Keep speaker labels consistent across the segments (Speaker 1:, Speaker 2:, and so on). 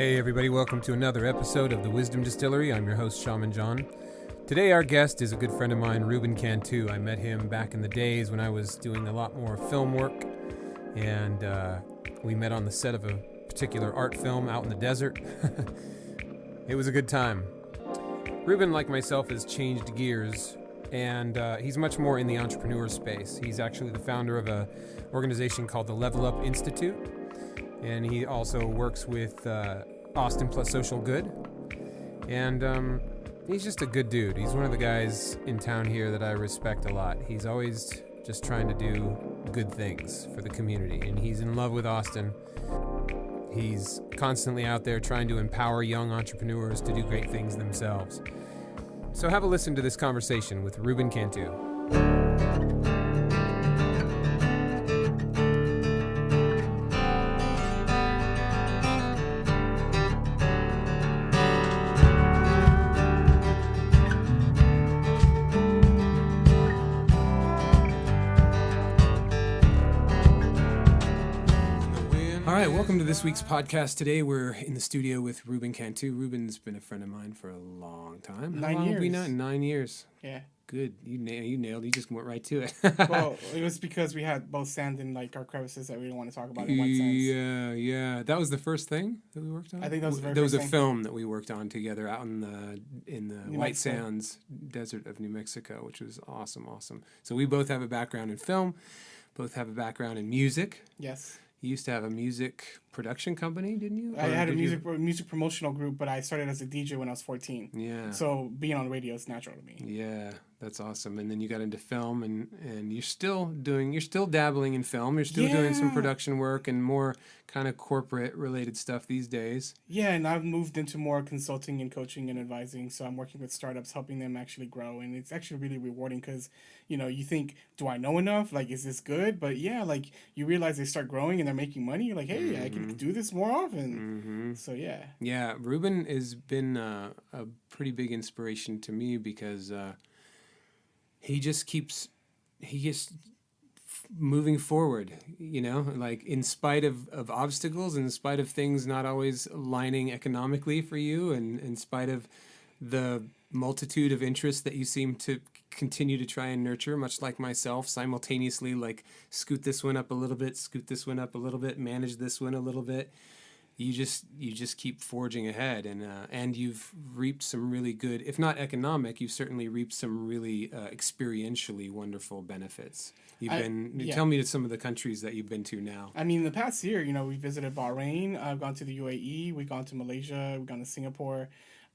Speaker 1: Hey everybody, welcome to another episode of the Wisdom Distillery. I'm your host, Shaman John. Today our guest is a good friend of mine, Ruben Cantu. I met him back in the days when I was doing a lot more film work, and we met on the set of a particular art film out in the desert. It was a good time. Ruben, like myself, has changed gears, and he's much more in the entrepreneur space. He's actually the founder of an organization called the Level Up Institute, and he also works with Austin plus Social Good. And he's just a good dude. He's one of the guys in town here that I respect a lot. He's always just trying to do good things for the community, and he's in love with Austin. He's constantly out there trying to empower young entrepreneurs to do great things themselves. So have a listen to this conversation with Ruben Cantu. Welcome to this week's podcast. Today we're in the studio with Ruben Cantu. Ruben's been a friend of mine for a long time. How long have we known? 9 years. Yeah. Good. You nailed. You just went right to it.
Speaker 2: Well, it was because we had both sand and like our crevices that we didn't want to talk about in white sands.
Speaker 1: Yeah. That was the first thing that we worked on.
Speaker 2: I think that was the very
Speaker 1: There
Speaker 2: first
Speaker 1: was a
Speaker 2: thing.
Speaker 1: film that we worked on together out in the White
Speaker 2: Mexico.
Speaker 1: Sands desert of New Mexico, which was awesome. So we both have a background in film, both have a background in music.
Speaker 2: Yes.
Speaker 1: You used to have a music production company, didn't you?
Speaker 2: I had a music promotional group, but I started as a DJ when I was 14.
Speaker 1: Yeah.
Speaker 2: So being on the radio is natural to me.
Speaker 1: Yeah, that's awesome. And then you got into film, and you're still dabbling in film. You're still doing some production work and more kind of corporate related stuff these days.
Speaker 2: Yeah, and I've moved into more consulting and coaching and advising. So I'm working with startups, helping them actually grow, and it's actually really rewarding because you think, do I know enough? Like, is this good? But yeah, like you realize they start growing and they're making money. You're like, hey, I can do this more often. So yeah.
Speaker 1: Yeah, Ruben has been a pretty big inspiration to me because he just keeps moving forward, like in spite of obstacles, in spite of things not always aligning economically for you, and in spite of the multitude of interests that you seem to continue to try and nurture, much like myself, simultaneously, like scoot this one up a little bit, manage this one a little bit. You just keep forging ahead, and you've reaped some really good, if not economic, you've certainly reaped some really experientially wonderful benefits. Tell me some of the countries that you've been to now.
Speaker 2: I mean, the past year, we visited Bahrain. I've gone to the UAE. We've gone to Malaysia. We've gone to Singapore.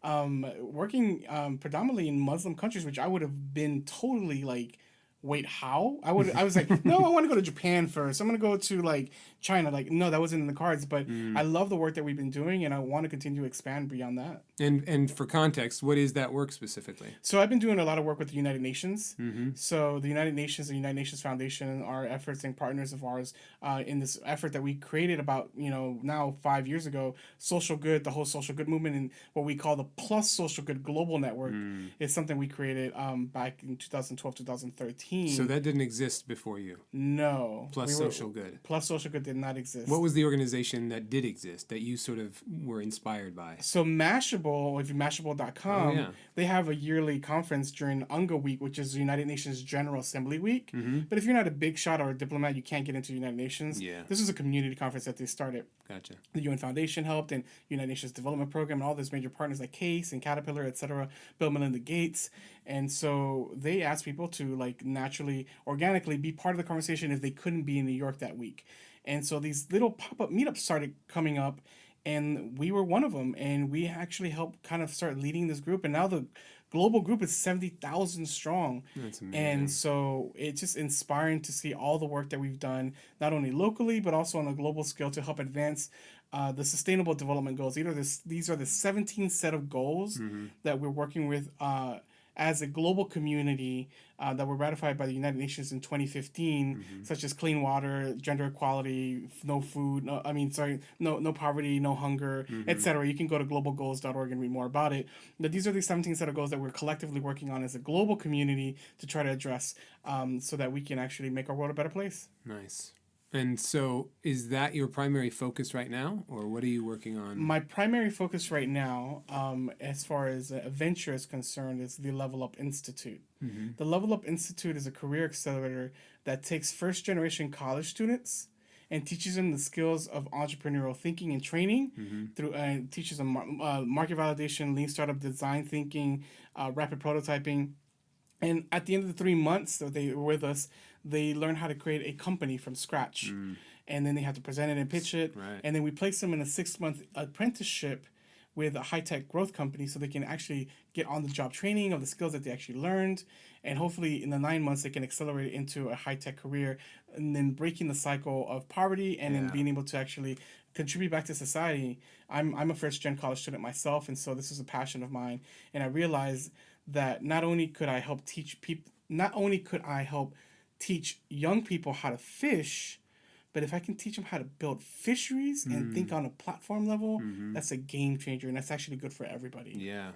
Speaker 2: Working predominantly in Muslim countries, which I would have been totally like, wait, how? I was like, no, I want to go to Japan first. I'm going to go to like China. Like, no, that wasn't in the cards, but I love the work that we've been doing, and I want to continue to expand beyond that.
Speaker 1: And for context, what is that work specifically?
Speaker 2: So I've been doing a lot of work with the United Nations. So the United Nations Foundation are efforts and partners of ours in this effort that we created about, now 5 years ago. Social good, the whole social good movement, and what we call the Plus Social Good Global Network is something we created back in 2012, 2013.
Speaker 1: So that didn't exist before you?
Speaker 2: No.
Speaker 1: Social Good.
Speaker 2: Plus Social Good did not exist.
Speaker 1: What was the organization that did exist, that you sort of were inspired by?
Speaker 2: So Mashable, if you Mashable.com, they have a yearly conference during UNGA Week, which is the United Nations General Assembly Week. But if you're not a big shot or a diplomat, you can't get into the United Nations.
Speaker 1: Yeah.
Speaker 2: This is a community conference that they started.
Speaker 1: Gotcha.
Speaker 2: The UN Foundation helped, and United Nations Development Program, and all those major partners like Case and Caterpillar, etc., Bill Melinda Gates. And so they asked people to like naturally, organically be part of the conversation if they couldn't be in New York that week. And so these little pop-up meetups started coming up, and we were one of them. And we actually helped kind of start leading this group. And now the global group is 70,000 strong.
Speaker 1: That's amazing.
Speaker 2: And so it's just inspiring to see all the work that we've done, not only locally, but also on a global scale to help advance the Sustainable Development Goals. These are the 17 set of goals that we're working with as a global community that were ratified by the United Nations in 2015, such as clean water, gender equality, no poverty, no hunger, etc. You can go to globalgoals.org and read more about it. But these are the 17 set of goals that we're collectively working on as a global community to try to address so that we can actually make our world a better place.
Speaker 1: Nice. And so is that your primary focus right now, or what are you working on?
Speaker 2: My primary focus right now, as far as a venture is concerned, is the Level Up Institute.
Speaker 1: Mm-hmm.
Speaker 2: The Level Up Institute is a career accelerator that takes first generation college students and teaches them the skills of entrepreneurial thinking and training through teaches them market validation, lean startup design thinking, rapid prototyping. And at the end of the 3 months that they were with us, they learn how to create a company from scratch. And then they have to present it and pitch it.
Speaker 1: Right.
Speaker 2: And then we place them in a 6-month apprenticeship with a high-tech growth company so they can actually get on-the-job training of the skills that they actually learned. And hopefully in the 9 months, they can accelerate into a high-tech career and then breaking the cycle of poverty and then being able to actually contribute back to society. I'm a first-gen college student myself, and so this is a passion of mine. And I realized that not only could I help teach young people how to fish, but if I can teach them how to build fisheries and think on a platform level, that's a game changer, and that's actually good for everybody.
Speaker 1: Yeah.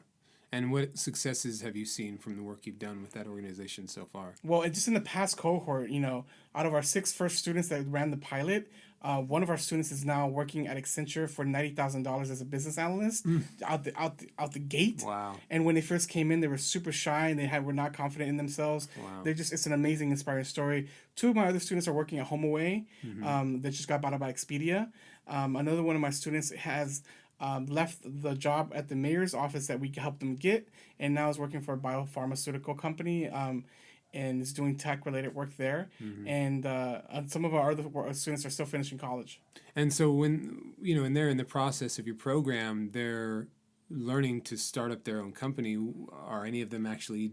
Speaker 1: And what successes have you seen from the work you've done with that organization so far?
Speaker 2: Well, just in the past cohort, out of our 6 first students that ran the pilot, one of our students is now working at Accenture for $90,000 as a business analyst out the gate.
Speaker 1: Wow.
Speaker 2: And when they first came in, they were super shy and were not confident in themselves.
Speaker 1: Wow.
Speaker 2: It's an amazing, inspiring story. 2 of my other students are working at HomeAway, that just got bought out by Expedia. Another one of my students has left the job at the mayor's office that we helped them get, and now is working for a biopharmaceutical company, and is doing tech-related work there. And some of our other students are still finishing college.
Speaker 1: And so when, and they're in the process of your program, they're learning to start up their own company. Are any of them actually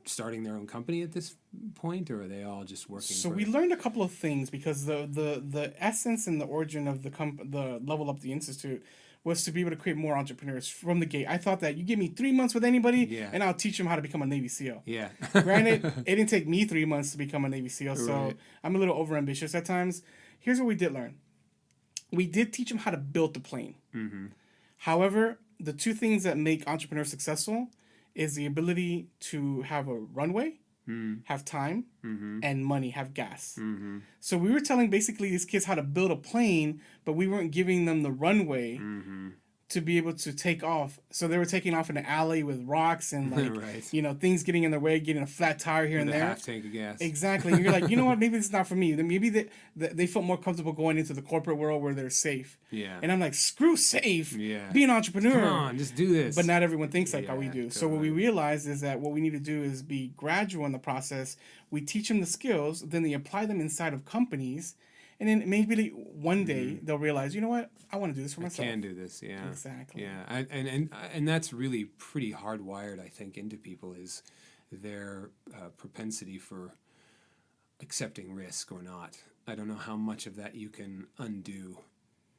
Speaker 1: starting their own company at this point, or are they all just working?
Speaker 2: So we learned a couple of things, because the essence and the origin of the Level Up the Institute was to be able to create more entrepreneurs from the gate. I thought that you give me 3 months with anybody, and I'll teach them how to become a Navy SEAL.
Speaker 1: Yeah.
Speaker 2: Granted, it didn't take me 3 months to become a Navy SEAL, so
Speaker 1: Right.
Speaker 2: I'm a little overambitious at times. Here's what we did learn. We did teach them how to build the plane. However, the 2 things that make entrepreneurs successful is the ability to have a runway, have time, and money, have gas. So we were telling basically these kids how to build a plane, but we weren't giving them the runway to be able to take off. So they were taking off in an alley with rocks and
Speaker 1: Right.
Speaker 2: Things getting in their way, getting a flat tire here
Speaker 1: With
Speaker 2: and
Speaker 1: a
Speaker 2: there.
Speaker 1: half tank of gas.
Speaker 2: Exactly. And you're like, you know what? Maybe this is not for me. Then maybe they felt more comfortable going into the corporate world where they're safe.
Speaker 1: Yeah.
Speaker 2: And I'm like, screw safe.
Speaker 1: Yeah.
Speaker 2: Be an entrepreneur.
Speaker 1: Come on, just do this.
Speaker 2: But not everyone thinks like how we
Speaker 1: Yeah,
Speaker 2: do. So what we realized is that what we need to do is be gradual in the process. We teach them the skills, then they apply them inside of companies, and then maybe one day they'll realize, you know what, I want to do this for myself.
Speaker 1: I can do this, yeah.
Speaker 2: Exactly.
Speaker 1: Yeah, and that's really pretty hardwired, I think, into people, is their propensity for accepting risk or not. I don't know how much of that you can undo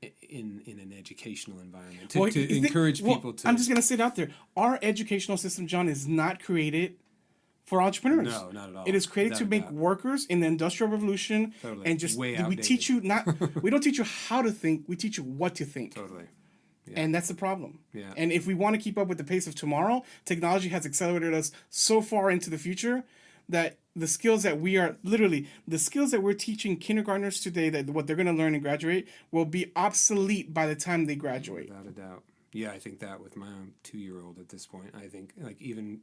Speaker 1: in an educational environment to encourage people to.
Speaker 2: I'm just going to sit out there. Our educational system, John, is not created for entrepreneurs.
Speaker 1: No, not at all.
Speaker 2: It is created to make workers in the Industrial Revolution, and just we teach you we don't teach you how to think, we teach you what to think.
Speaker 1: Totally. Yeah.
Speaker 2: And that's the problem.
Speaker 1: Yeah.
Speaker 2: And if we want to keep up with the pace of tomorrow, technology has accelerated us so far into the future that the skills that we're teaching kindergartners today, that what they're going to learn and graduate, will be obsolete by the time they graduate.
Speaker 1: Without a doubt. Yeah, I think that with my own 2-year-old at this point, I think even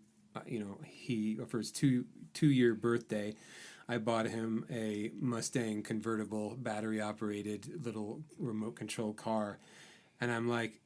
Speaker 1: he, for his two-year birthday, I bought him a Mustang convertible, battery-operated little remote control car, and I'm like,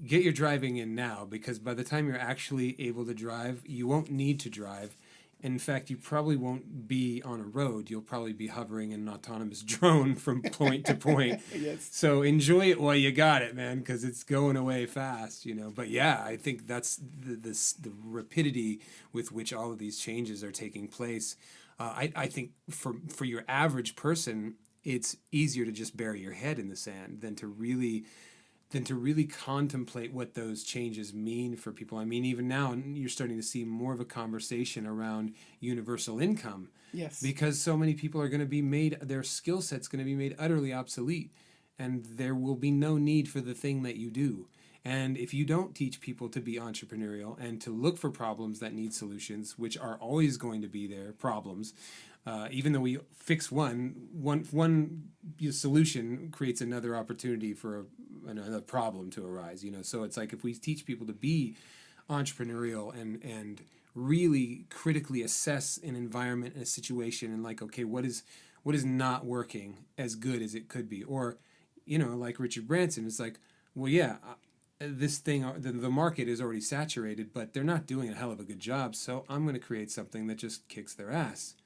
Speaker 1: get your driving in now, because by the time you're actually able to drive, you won't need to drive. In fact, you probably won't be on a road. You'll probably be hovering in an autonomous drone from point to point.
Speaker 2: Yes.
Speaker 1: So enjoy it while you got it, man, because it's going away fast, But yeah, I think that's the rapidity with which all of these changes are taking place. I think for your average person, it's easier to just bury your head in the sand than to really contemplate what those changes mean for people. I mean, even now you're starting to see more of a conversation around universal income.
Speaker 2: Yes.
Speaker 1: Because so many people are going to be their skill set's going to be made utterly obsolete, and there will be no need for the thing that you do. And if you don't teach people to be entrepreneurial and to look for problems that need solutions, which are always going to be there, problems, Even though we fix one solution creates another opportunity for another problem to arise. So it's like if we teach people to be entrepreneurial and really critically assess an environment and a situation and like, okay, what is not working as good as it could be, or like Richard Branson, it's like, well, yeah, this thing, the market is already saturated, but they're not doing a hell of a good job, so I'm going to create something that just kicks their ass.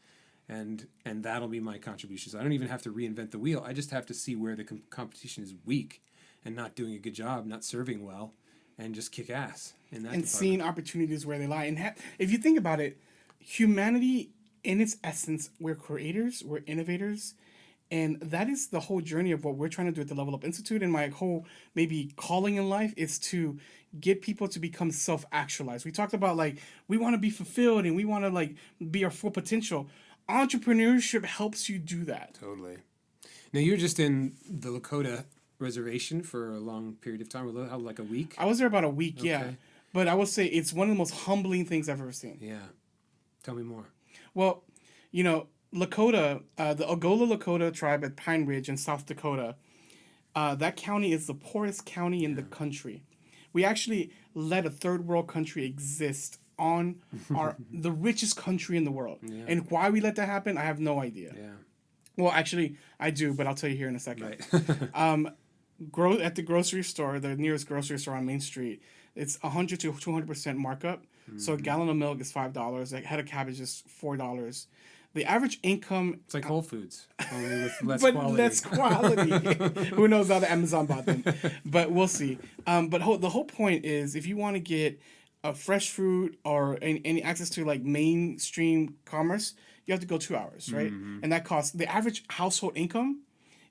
Speaker 1: And that'll be my contribution. So I don't even have to reinvent the wheel. I just have to see where the competition is weak and not doing a good job, not serving well, and just kick ass in that department.
Speaker 2: Seeing opportunities where they lie. And if you think about it, humanity in its essence, we're creators, we're innovators, and that is the whole journey of what we're trying to do at the Level Up Institute. And my whole maybe calling in life is to get people to become self-actualized. We talked about like we want to be fulfilled and we want to like be our full potential. Entrepreneurship helps you do that.
Speaker 1: Totally. Now, you're just in the Lakota reservation for a long period of time, like a week?
Speaker 2: I was there about a week, okay. Yeah. But I will say it's one of the most humbling things I've ever seen.
Speaker 1: Yeah. Tell me more.
Speaker 2: Well, Lakota, the Ogola Lakota tribe at Pine Ridge in South Dakota, that county is the poorest county in the country. We actually let a third world country exist on the richest country in the world. Yeah. And why we let that happen, I have no idea. Yeah. Well, actually, I do, but I'll tell you here in a second. Right. At the grocery store, the nearest grocery store on Main Street, it's 100 to 200% markup. Mm-hmm. So a gallon of milk is $5. A head of cabbage is $4. The average income...
Speaker 1: It's like Whole Foods, only with less
Speaker 2: but
Speaker 1: quality.
Speaker 2: Less quality. Who knows how the Amazon bought them. But we'll see. But the whole point is, if you want to get fresh fruit or any access to like mainstream commerce, you have to go 2 hours, right? Mm-hmm. And that costs... The average household income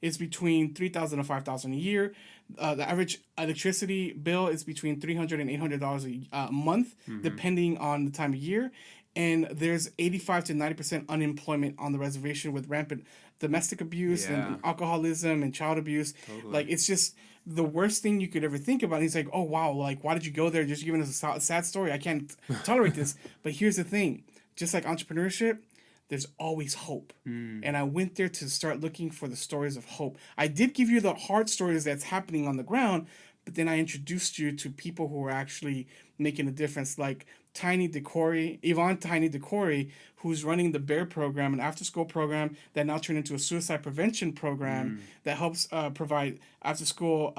Speaker 2: is between $3,000 and $5,000 a year. The average electricity bill is between $300 and $800 a month, mm-hmm. depending on the time of year. And there's 85 to 90% unemployment on the reservation with rampant domestic abuse and alcoholism and child abuse. Totally. Like, it's just the worst thing you could ever think about. And he's like, oh, wow, like, why did you go there? Just giving us a sad story. I can't tolerate this. But here's the thing. Just like entrepreneurship, there's always hope. And I went there to start looking for the stories of hope. I did give you the hard stories that's happening on the ground, but then I introduced you to people who are actually making a difference, like Yvonne Tiny DeCory, who's running the BEAR program, an after-school program that now turned into a suicide prevention program that helps provide after-school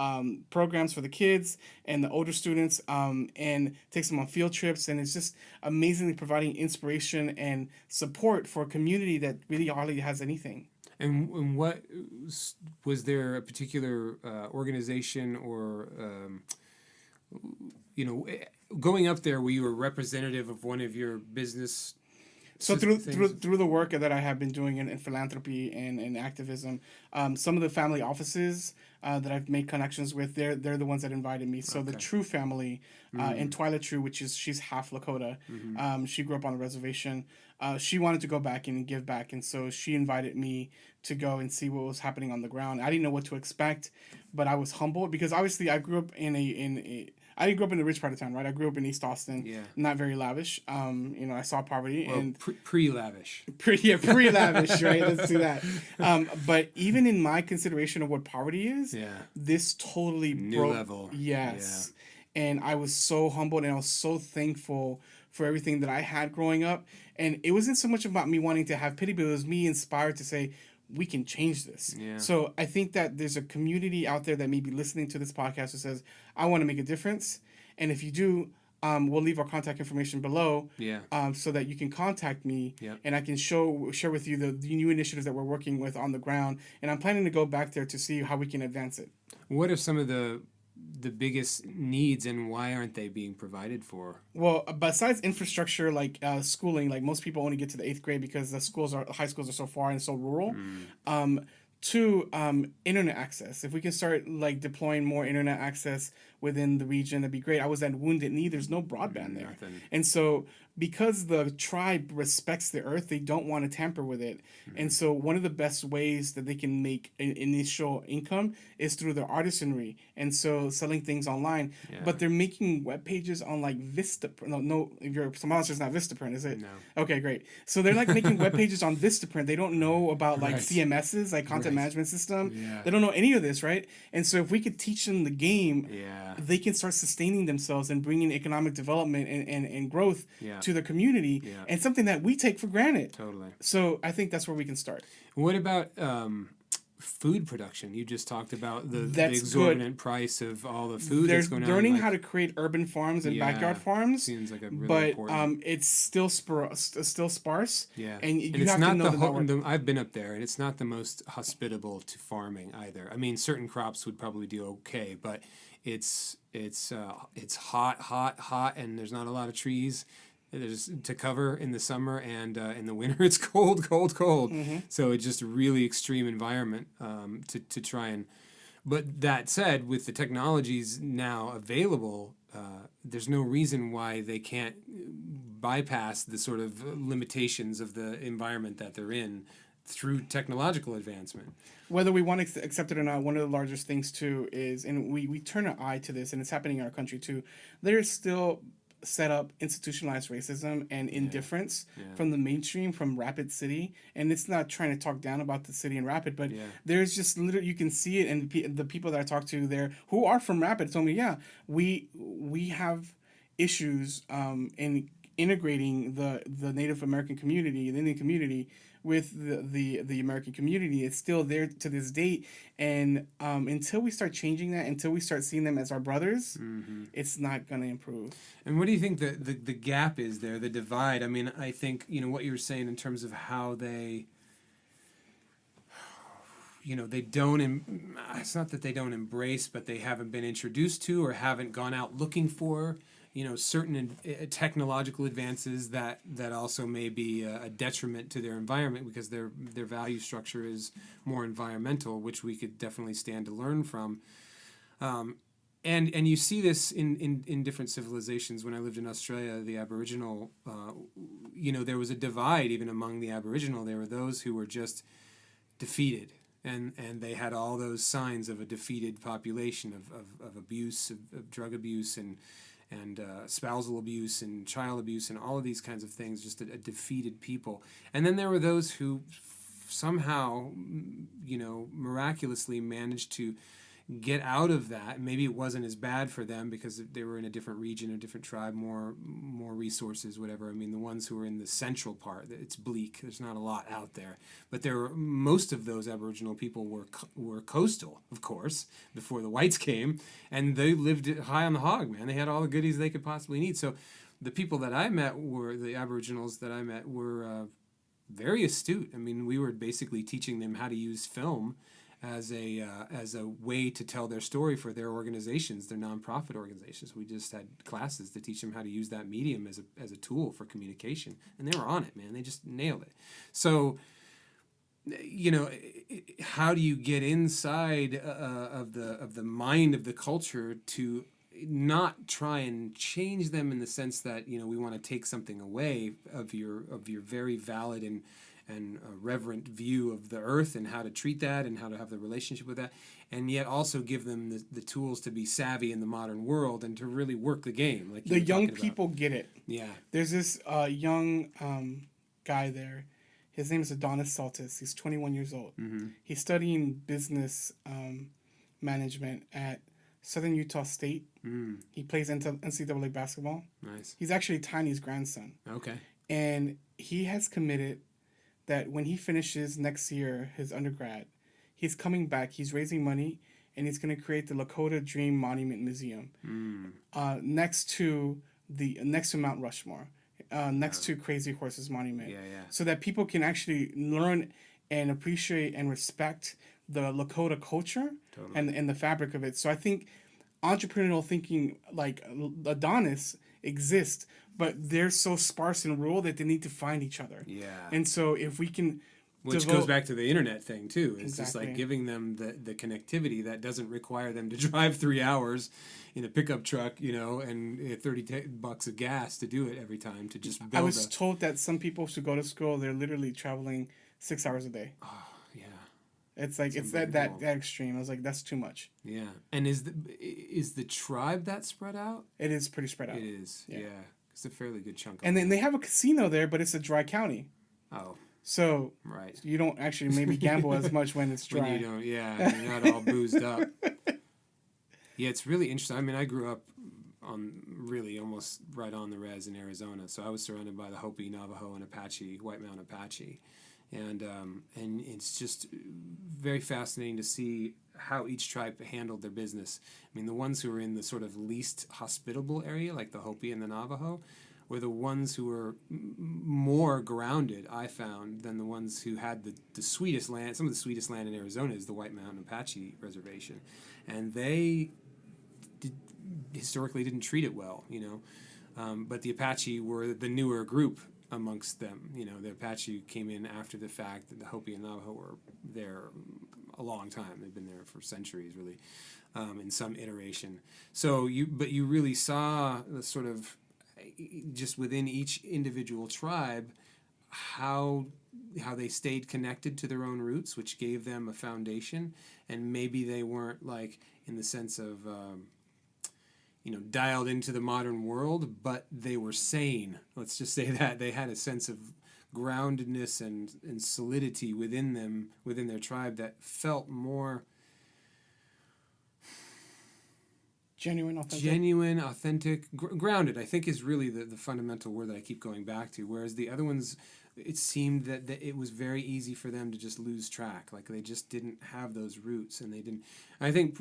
Speaker 2: programs for the kids and the older students and takes them on field trips. And it's just amazingly providing inspiration and support for a community that really hardly has anything.
Speaker 1: And what was there a particular organization or going up there, were you a representative of one of your business?
Speaker 2: So through the work that I have been doing in philanthropy and activism, some of the family offices that I've made connections with, they're the ones that invited me. So the True family and Twyla True, she's half Lakota. She grew up on a reservation. She wanted to go back and give back, and so she invited me to go and see what was happening on the ground. I didn't know what to expect, but I was humbled because obviously I grew up I didn't grow up in the rich part of town, right? I grew up in East Austin, not very lavish. I saw poverty and
Speaker 1: pre-lavish.
Speaker 2: Pre-lavish, right? Let's do that. But even in my consideration of what poverty is, this totally
Speaker 1: new level.
Speaker 2: Yes, and I was so humbled and I was so thankful for everything that I had growing up. And it wasn't so much about me wanting to have pity, but it was me inspired to say, we can change this. Yeah. So I think that there's a community out there that may be listening to this podcast that says, I want to make a difference. And if you do, we'll leave our contact information below so that you can contact me and I can share with you the new initiatives that we're working with on the ground. And I'm planning to go back there to see how we can advance it.
Speaker 1: What are some of the biggest needs and why aren't they being provided for?
Speaker 2: Well, besides infrastructure, like schooling, like most people only get to the 8th grade because high schools are so far and so rural. Two, internet access. If we can start like deploying more internet access within the region, that'd be great. I was at Wounded Knee. There's no broadband there,
Speaker 3: Nothing.
Speaker 2: and so because the tribe respects the earth, they don't want to tamper with it. And so one of the best ways that they can make an initial income is through their artisanry, and so selling things online.
Speaker 3: Yeah.
Speaker 2: But they're making web pages on like Vista. No, if your sponsor's not Vistaprint, is it?
Speaker 3: No.
Speaker 2: Okay, great. So they're like making web pages on Vistaprint. They don't know about like
Speaker 3: Right.
Speaker 2: CMSs, like content
Speaker 3: Right.
Speaker 2: management system.
Speaker 3: Yeah.
Speaker 2: They don't know any of this, right? And so if we could teach them the game,
Speaker 3: Yeah.
Speaker 2: they can start sustaining themselves and bringing economic development and growth
Speaker 3: Yeah.
Speaker 2: to their community,
Speaker 3: Yeah.
Speaker 2: and something that we take for granted.
Speaker 3: Totally.
Speaker 2: So I think that's where we can start.
Speaker 3: What about food production? You just talked about the
Speaker 2: That's
Speaker 3: exorbitant price of all the food
Speaker 2: They're
Speaker 3: that's going on.
Speaker 2: learning
Speaker 3: like,
Speaker 2: how to create urban farms and
Speaker 3: Yeah.
Speaker 2: backyard farms,
Speaker 3: seems like a really
Speaker 2: but
Speaker 3: important.
Speaker 2: it's still still sparse.
Speaker 3: Yeah,
Speaker 2: and you
Speaker 3: it's
Speaker 2: have
Speaker 3: not
Speaker 2: to know
Speaker 3: the
Speaker 2: that
Speaker 3: whole.
Speaker 2: that work-
Speaker 3: I've been up there, and it's not the most hospitable to farming either. I mean, certain crops would probably do okay, but it's hot, and there's not a lot of trees. There's to cover in the summer, and in the winter it's cold.
Speaker 2: Mm-hmm.
Speaker 3: So it's just a really extreme environment to try and. But that said, with the technologies now available, there's no reason why they can't bypass the sort of limitations of the environment that they're in through technological advancement.
Speaker 2: Whether we want to accept it or not, one of the largest things too is, and we turn an eye to this, and it's happening in our country too. There's still set up institutionalized racism and indifference from the mainstream, from Rapid City, and it's not trying to talk down about the city and Rapid, but there's just literally, you can see it, and the people that I talk to there who are from Rapid told me, yeah, we have issues in integrating the Native American community, the Indian community, with the American community. It's still there to this date, and until we start changing that, until we start seeing them as our brothers, it's not going to improve.
Speaker 3: And what do you think the gap is there, the divide? I mean, I think, what you were saying in terms of how they, they don't, it's not that they don't embrace, but they haven't been introduced to or haven't gone out looking for, certain technological advances that also may be a detriment to their environment because their value structure is more environmental, which we could definitely stand to learn from. And you see this in different civilizations. When I lived in Australia, the Aboriginal, there was a divide even among the Aboriginal. There were those who were just defeated. And they had all those signs of a defeated population of abuse, of drug abuse, and spousal abuse and child abuse and all of these kinds of things, just a defeated people. And then there were those who somehow, miraculously managed to get out of that. Maybe it wasn't as bad for them because they were in a different region, a different tribe, more resources, whatever. I mean, the ones who were in the central part, it's bleak. There's not a lot out there. But most of those Aboriginal people were coastal, of course, before the whites came, and they lived high on the hog, man. They had all the goodies they could possibly need. So the people that I met the Aboriginals that I met were very astute. I mean, we were basically teaching them how to use film as a way to tell their story for their organizations, their nonprofit organizations. We just had classes to teach them how to use that medium as a tool for communication, and they were on it, man. They just nailed it. So, how do you get inside of the mind of the culture to not try and change them in the sense that we want to take something away of your very valid and reverent view of the earth and how to treat that and how to have the relationship with that, and yet also give them the tools to be savvy in the modern world and to really work the game. Like
Speaker 2: the young people get it.
Speaker 3: Yeah.
Speaker 2: There's this young guy there. His name is Adonis Saltis. He's 21 years old. Mm-hmm. He's studying business management at Southern Utah State. Mm. He plays NCAA basketball.
Speaker 3: Nice.
Speaker 2: He's actually Tiny's grandson.
Speaker 3: Okay.
Speaker 2: And he has committed that when he finishes next year, his undergrad, he's coming back, he's raising money, and he's going to create the Lakota Dream Monument Museum next to Mount Rushmore, next to Crazy Horses Monument.
Speaker 3: Yeah, yeah.
Speaker 2: So that people can actually learn and appreciate and respect the Lakota culture and the fabric of it. So I think entrepreneurial thinking like Adonis exists, but they're so sparse and rural that they need to find each other.
Speaker 3: Yeah.
Speaker 2: And so if we can
Speaker 3: Which goes back to the internet thing too. It's just
Speaker 2: Exactly.
Speaker 3: like giving them the connectivity that doesn't require them to drive 3 hours in a pickup truck, you know, and $30 of gas to do it every time to just build.
Speaker 2: I was told that some people who go to school, they're literally traveling 6 hours a day.
Speaker 3: Oh yeah.
Speaker 2: It's like it's that extreme. I was like, that's too much.
Speaker 3: Yeah. And is the tribe that spread out?
Speaker 2: It is pretty spread out.
Speaker 3: It is. Yeah. It's a fairly good chunk.
Speaker 2: And then they have a casino there, but it's a dry county.
Speaker 3: Oh.
Speaker 2: So
Speaker 3: right.
Speaker 2: You don't actually maybe gamble as much when it's dry.
Speaker 3: When you don't, yeah, you're not all boozed up. Yeah, it's really interesting. I mean, I grew up on really almost right on the res in Arizona, so I was surrounded by the Hopi, Navajo, and Apache, White Mountain Apache, and it's just very fascinating to see how each tribe handled their business. I mean, the ones who were in the sort of least hospitable area, like the Hopi and the Navajo, were the ones who were more grounded, I found, than the ones who had the sweetest land. Some of the sweetest land in Arizona is the White Mountain Apache Reservation. And they historically didn't treat it well, you know. But the Apache were the newer group amongst them. You know, the Apache came in after the fact that the Hopi and Navajo were there a long time. They've been there for centuries, really, in some iteration. So you really saw the sort of, just within each individual tribe, how they stayed connected to their own roots, which gave them a foundation, and maybe they weren't like in the sense of dialed into the modern world, but they were sane. Let's just say that they had a sense of groundedness and solidity within them, within their tribe, that felt more genuine, authentic, grounded, I think, is really the fundamental word that I keep going back to. Whereas the other ones, it seemed that it was very easy for them to just lose track. Like they just didn't have those roots, and they didn't. I think,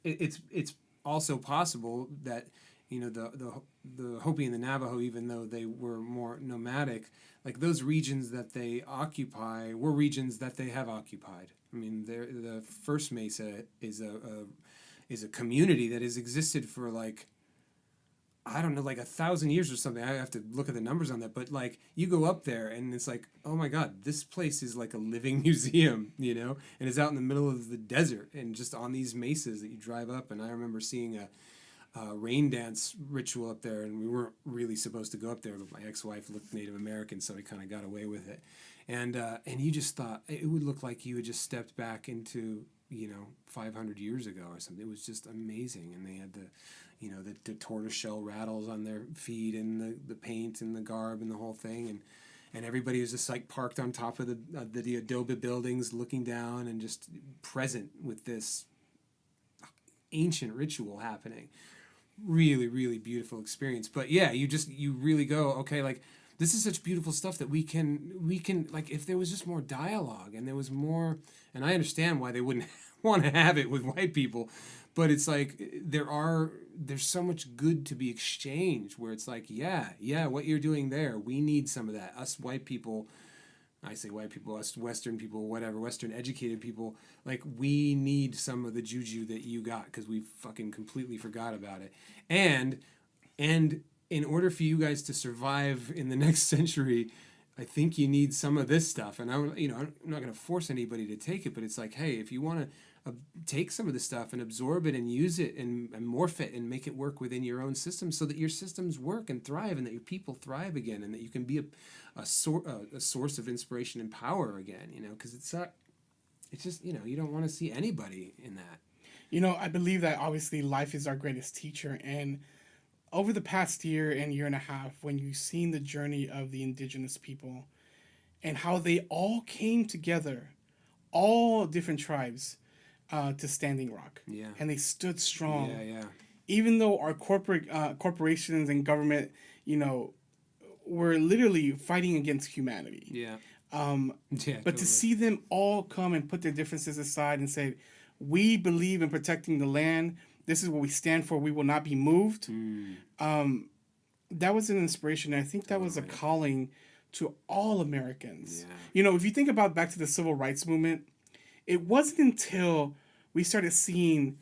Speaker 3: it's also possible that, the Hopi and the Navajo, even though they were more nomadic, like those regions that they occupy were regions that they have occupied. I mean, the First Mesa is a community that has existed for like, I don't know, like 1,000 years or something. I have to look at the numbers on that. But like, you go up there and it's like, oh my God, this place is like a living museum, and it's out in the middle of the desert and just on these mesas that you drive up. And I remember seeing a rain dance ritual up there, and we weren't really supposed to go up there, but my ex-wife looked Native American, so we kind of got away with it. And you just thought it would look like you had just stepped back into 500 years ago or something. It was just amazing. And they had the tortoiseshell rattles on their feet, and the paint and the garb and the whole thing. And everybody was just like parked on top of the adobe buildings, looking down and just present with this ancient ritual happening. Really, really beautiful experience. But yeah, you really go, okay, like, this is such beautiful stuff that we can like, if there was just more dialogue and there was more, and I understand why they wouldn't want to have it with white people, but it's like there's so much good to be exchanged, where it's like, yeah, what you're doing there, we need some of that. Us white people, I say white people, us Western people, whatever, Western educated people, like, we need some of the juju that you got, because we fucking completely forgot about it. And in order for you guys to survive in the next century, I think you need some of this stuff. And I'm not going to force anybody to take it, but it's like, hey, if you want to take some of this stuff and absorb it and use it and morph it and make it work within your own system, so that your systems work and thrive, and that your people thrive again, and that you can be a source of inspiration and power again, because it's just, you don't want to see anybody in that.
Speaker 2: I believe that obviously life is our greatest teacher, and over the past year and a half, when you've seen the journey of the indigenous people and how they all came together, all different tribes, to Standing Rock.
Speaker 3: Yeah.
Speaker 2: And they stood strong.
Speaker 3: Yeah.
Speaker 2: Even though our corporations and government, were literally fighting against humanity.
Speaker 3: Yeah.
Speaker 2: But
Speaker 3: totally.
Speaker 2: to see them all come and put their differences aside and say, we believe in protecting the land. This is what we stand for. We will not be moved. That was an inspiration. And I think that was a calling to all Americans.
Speaker 3: Yeah.
Speaker 2: If you think about back to the civil rights movement, it wasn't until we started seeing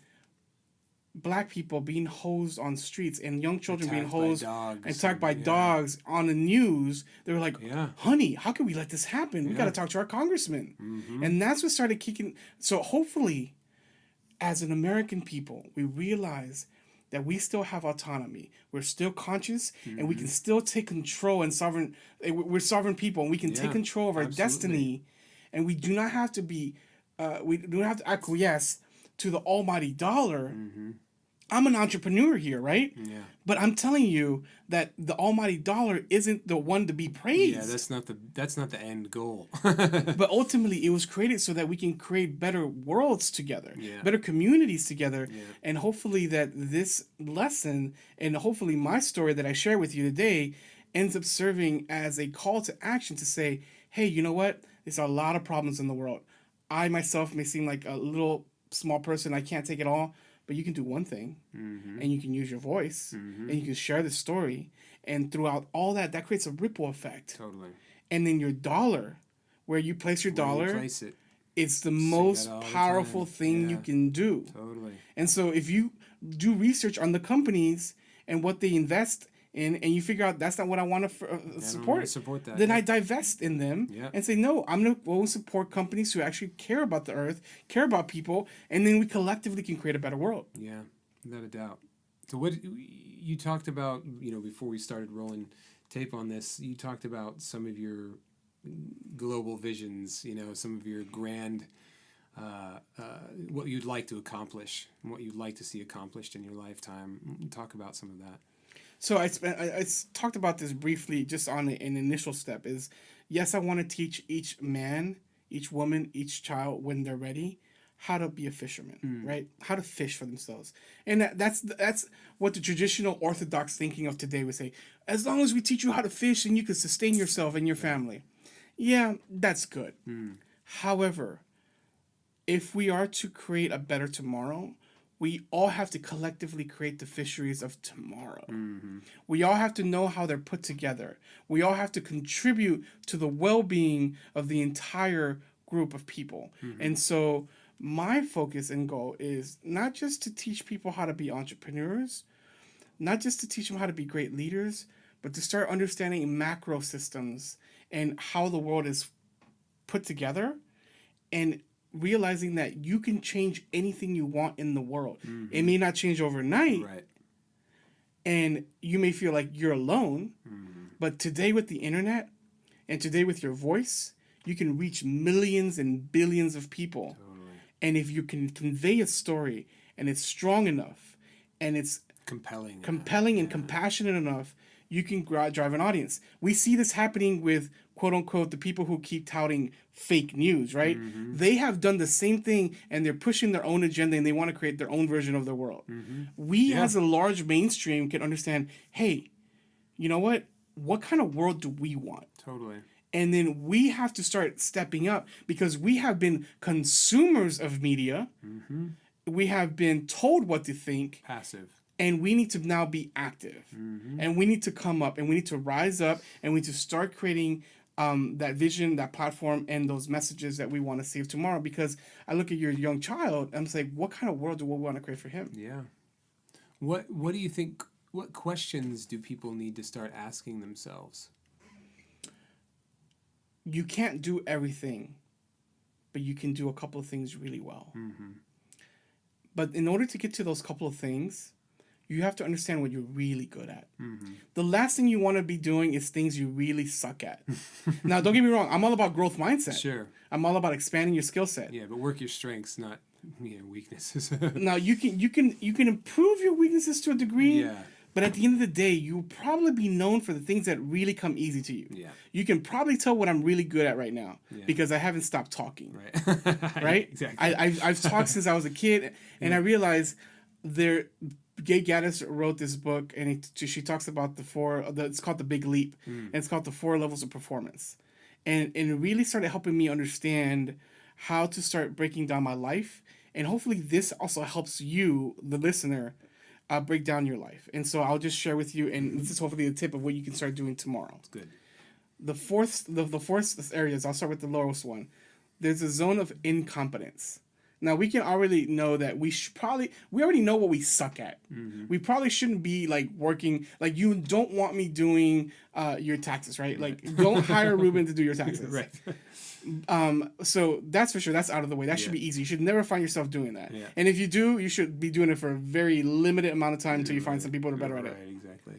Speaker 2: black people being hosed on streets and young children being
Speaker 3: Attacked by
Speaker 2: hosed
Speaker 3: dogs
Speaker 2: and attacked by
Speaker 3: and-
Speaker 2: dogs on the news. They were like,
Speaker 3: Yeah.
Speaker 2: honey, how can we let this happen? We got to talk to our congressman. And that's what started kicking. So hopefully, as an American people, we realize that we still have autonomy. We're still conscious, and we can still take control and sovereign. We're sovereign people, and we can take control of our destiny, and we do not have to be. We do not have to acquiesce to the almighty dollar. I'm an entrepreneur here, right?
Speaker 3: Yeah.
Speaker 2: But I'm telling you that the almighty dollar isn't the one to be praised.
Speaker 3: Yeah, that's not the end goal.
Speaker 2: But ultimately, it was created so that we can create better worlds together, better communities together, and hopefully that this lesson and hopefully my story that I share with you today ends up serving as a call to action to say, hey, you know what? There's a lot of problems in the world. I myself may seem like a little small person. I can't take it all. But you can do one thing, and you can use your voice, and you can share the story, and throughout all that, that creates a ripple effect.
Speaker 3: Totally.
Speaker 2: And then your dollar, where you place your dollar, it's the most powerful thing you can do.
Speaker 3: Totally.
Speaker 2: And so if you do research on the companies and what they invest in, and you figure out that's not what I want to support that, then I divest in them and say, no, I'm going to go and support companies who actually care about the earth, care about people, and then we collectively can create a better world.
Speaker 3: Yeah, without a doubt. So what you talked about, before we started rolling tape on this, you talked about some of your global visions, some of your grand, what you'd like to accomplish, and what you'd like to see accomplished in your lifetime. Talk about some of that.
Speaker 2: So I talked about this briefly just on an initial step is, yes, I want to teach each man, each woman, each child when they're ready, how to be a fisherman, right? How to fish for themselves. And that's what the traditional orthodox thinking of today would say. As long as we teach you how to fish, then you can sustain yourself and your family. Yeah, that's good. However, if we are to create a better tomorrow, we all have to collectively create the fisheries of tomorrow. We all have to know how they're put together. We all have to contribute to the well-being of the entire group of people. And so my focus and goal is not just to teach people how to be entrepreneurs, not just to teach them how to be great leaders, but to start understanding macro systems and how the world is put together, and realizing that you can change anything you want in the world. It may not change overnight,
Speaker 3: Right.
Speaker 2: and you may feel like you're alone, but today with the internet and today with your voice, you can reach millions and billions of people.
Speaker 3: Totally.
Speaker 2: And if you can convey a story and it's strong enough and it's
Speaker 3: Compelling
Speaker 2: and compassionate enough, you can drive an audience. We see this happening with, quote unquote, the people who keep touting fake news, right? They have done the same thing, and they're pushing their own agenda, and they want to create their own version of the world. We, as a large mainstream, can understand, hey, you know what? What kind of world do we want?
Speaker 3: Totally.
Speaker 2: And then we have to start stepping up, because we have been consumers of media. We have been told what to think.
Speaker 3: Passive.
Speaker 2: And we need to now be active. And we need to come up, and we need to rise up, and we need to start creating that vision, that platform, and those messages that we want to see of tomorrow. Because I look at your young child, and I'm like, what kind of world do we want to create for him?
Speaker 3: Yeah. What do you think, what questions do people need to start asking themselves?
Speaker 2: You can't do everything, but you can do a couple of things really well. But in order to get to those couple of things, you have to understand what you're really good at. The last thing you want to be doing is things you really suck at. Now, don't get me wrong. I'm all about growth mindset.
Speaker 3: Sure.
Speaker 2: I'm all about expanding your skill set.
Speaker 3: Yeah, but work your strengths, not weaknesses.
Speaker 2: Now, you can improve your weaknesses to a degree.
Speaker 3: Yeah.
Speaker 2: But at the end of the day, you'll probably be known for the things that really come easy to you.
Speaker 3: Yeah.
Speaker 2: You can probably tell what I'm really good at right now because I haven't stopped talking.
Speaker 3: Right.
Speaker 2: Right?
Speaker 3: Exactly.
Speaker 2: I've talked since I was a kid, and I realized Gay Gaddis wrote this book, and she talks about it's called The Big Leap, and it's called the 4 levels of performance. And it really started helping me understand how to start breaking down my life. And hopefully this also helps you, the listener, break down your life. And so I'll just share with you, and this is hopefully the tip of what you can start doing tomorrow.
Speaker 3: That's good.
Speaker 2: The fourth areas, I'll start with the lowest one. There's a zone of incompetence. Now we can already know that we already know what we suck at. We probably shouldn't be like working, like you don't want me doing your taxes, right? Like don't hire Ruben to do your taxes.
Speaker 3: Right.
Speaker 2: So that's for sure. That's out of the way. That should be easy. You should never find yourself doing that.
Speaker 3: Yeah.
Speaker 2: And if you do, you should be doing it for a very limited amount of time until you find some people that are better at it.
Speaker 3: Right, exactly.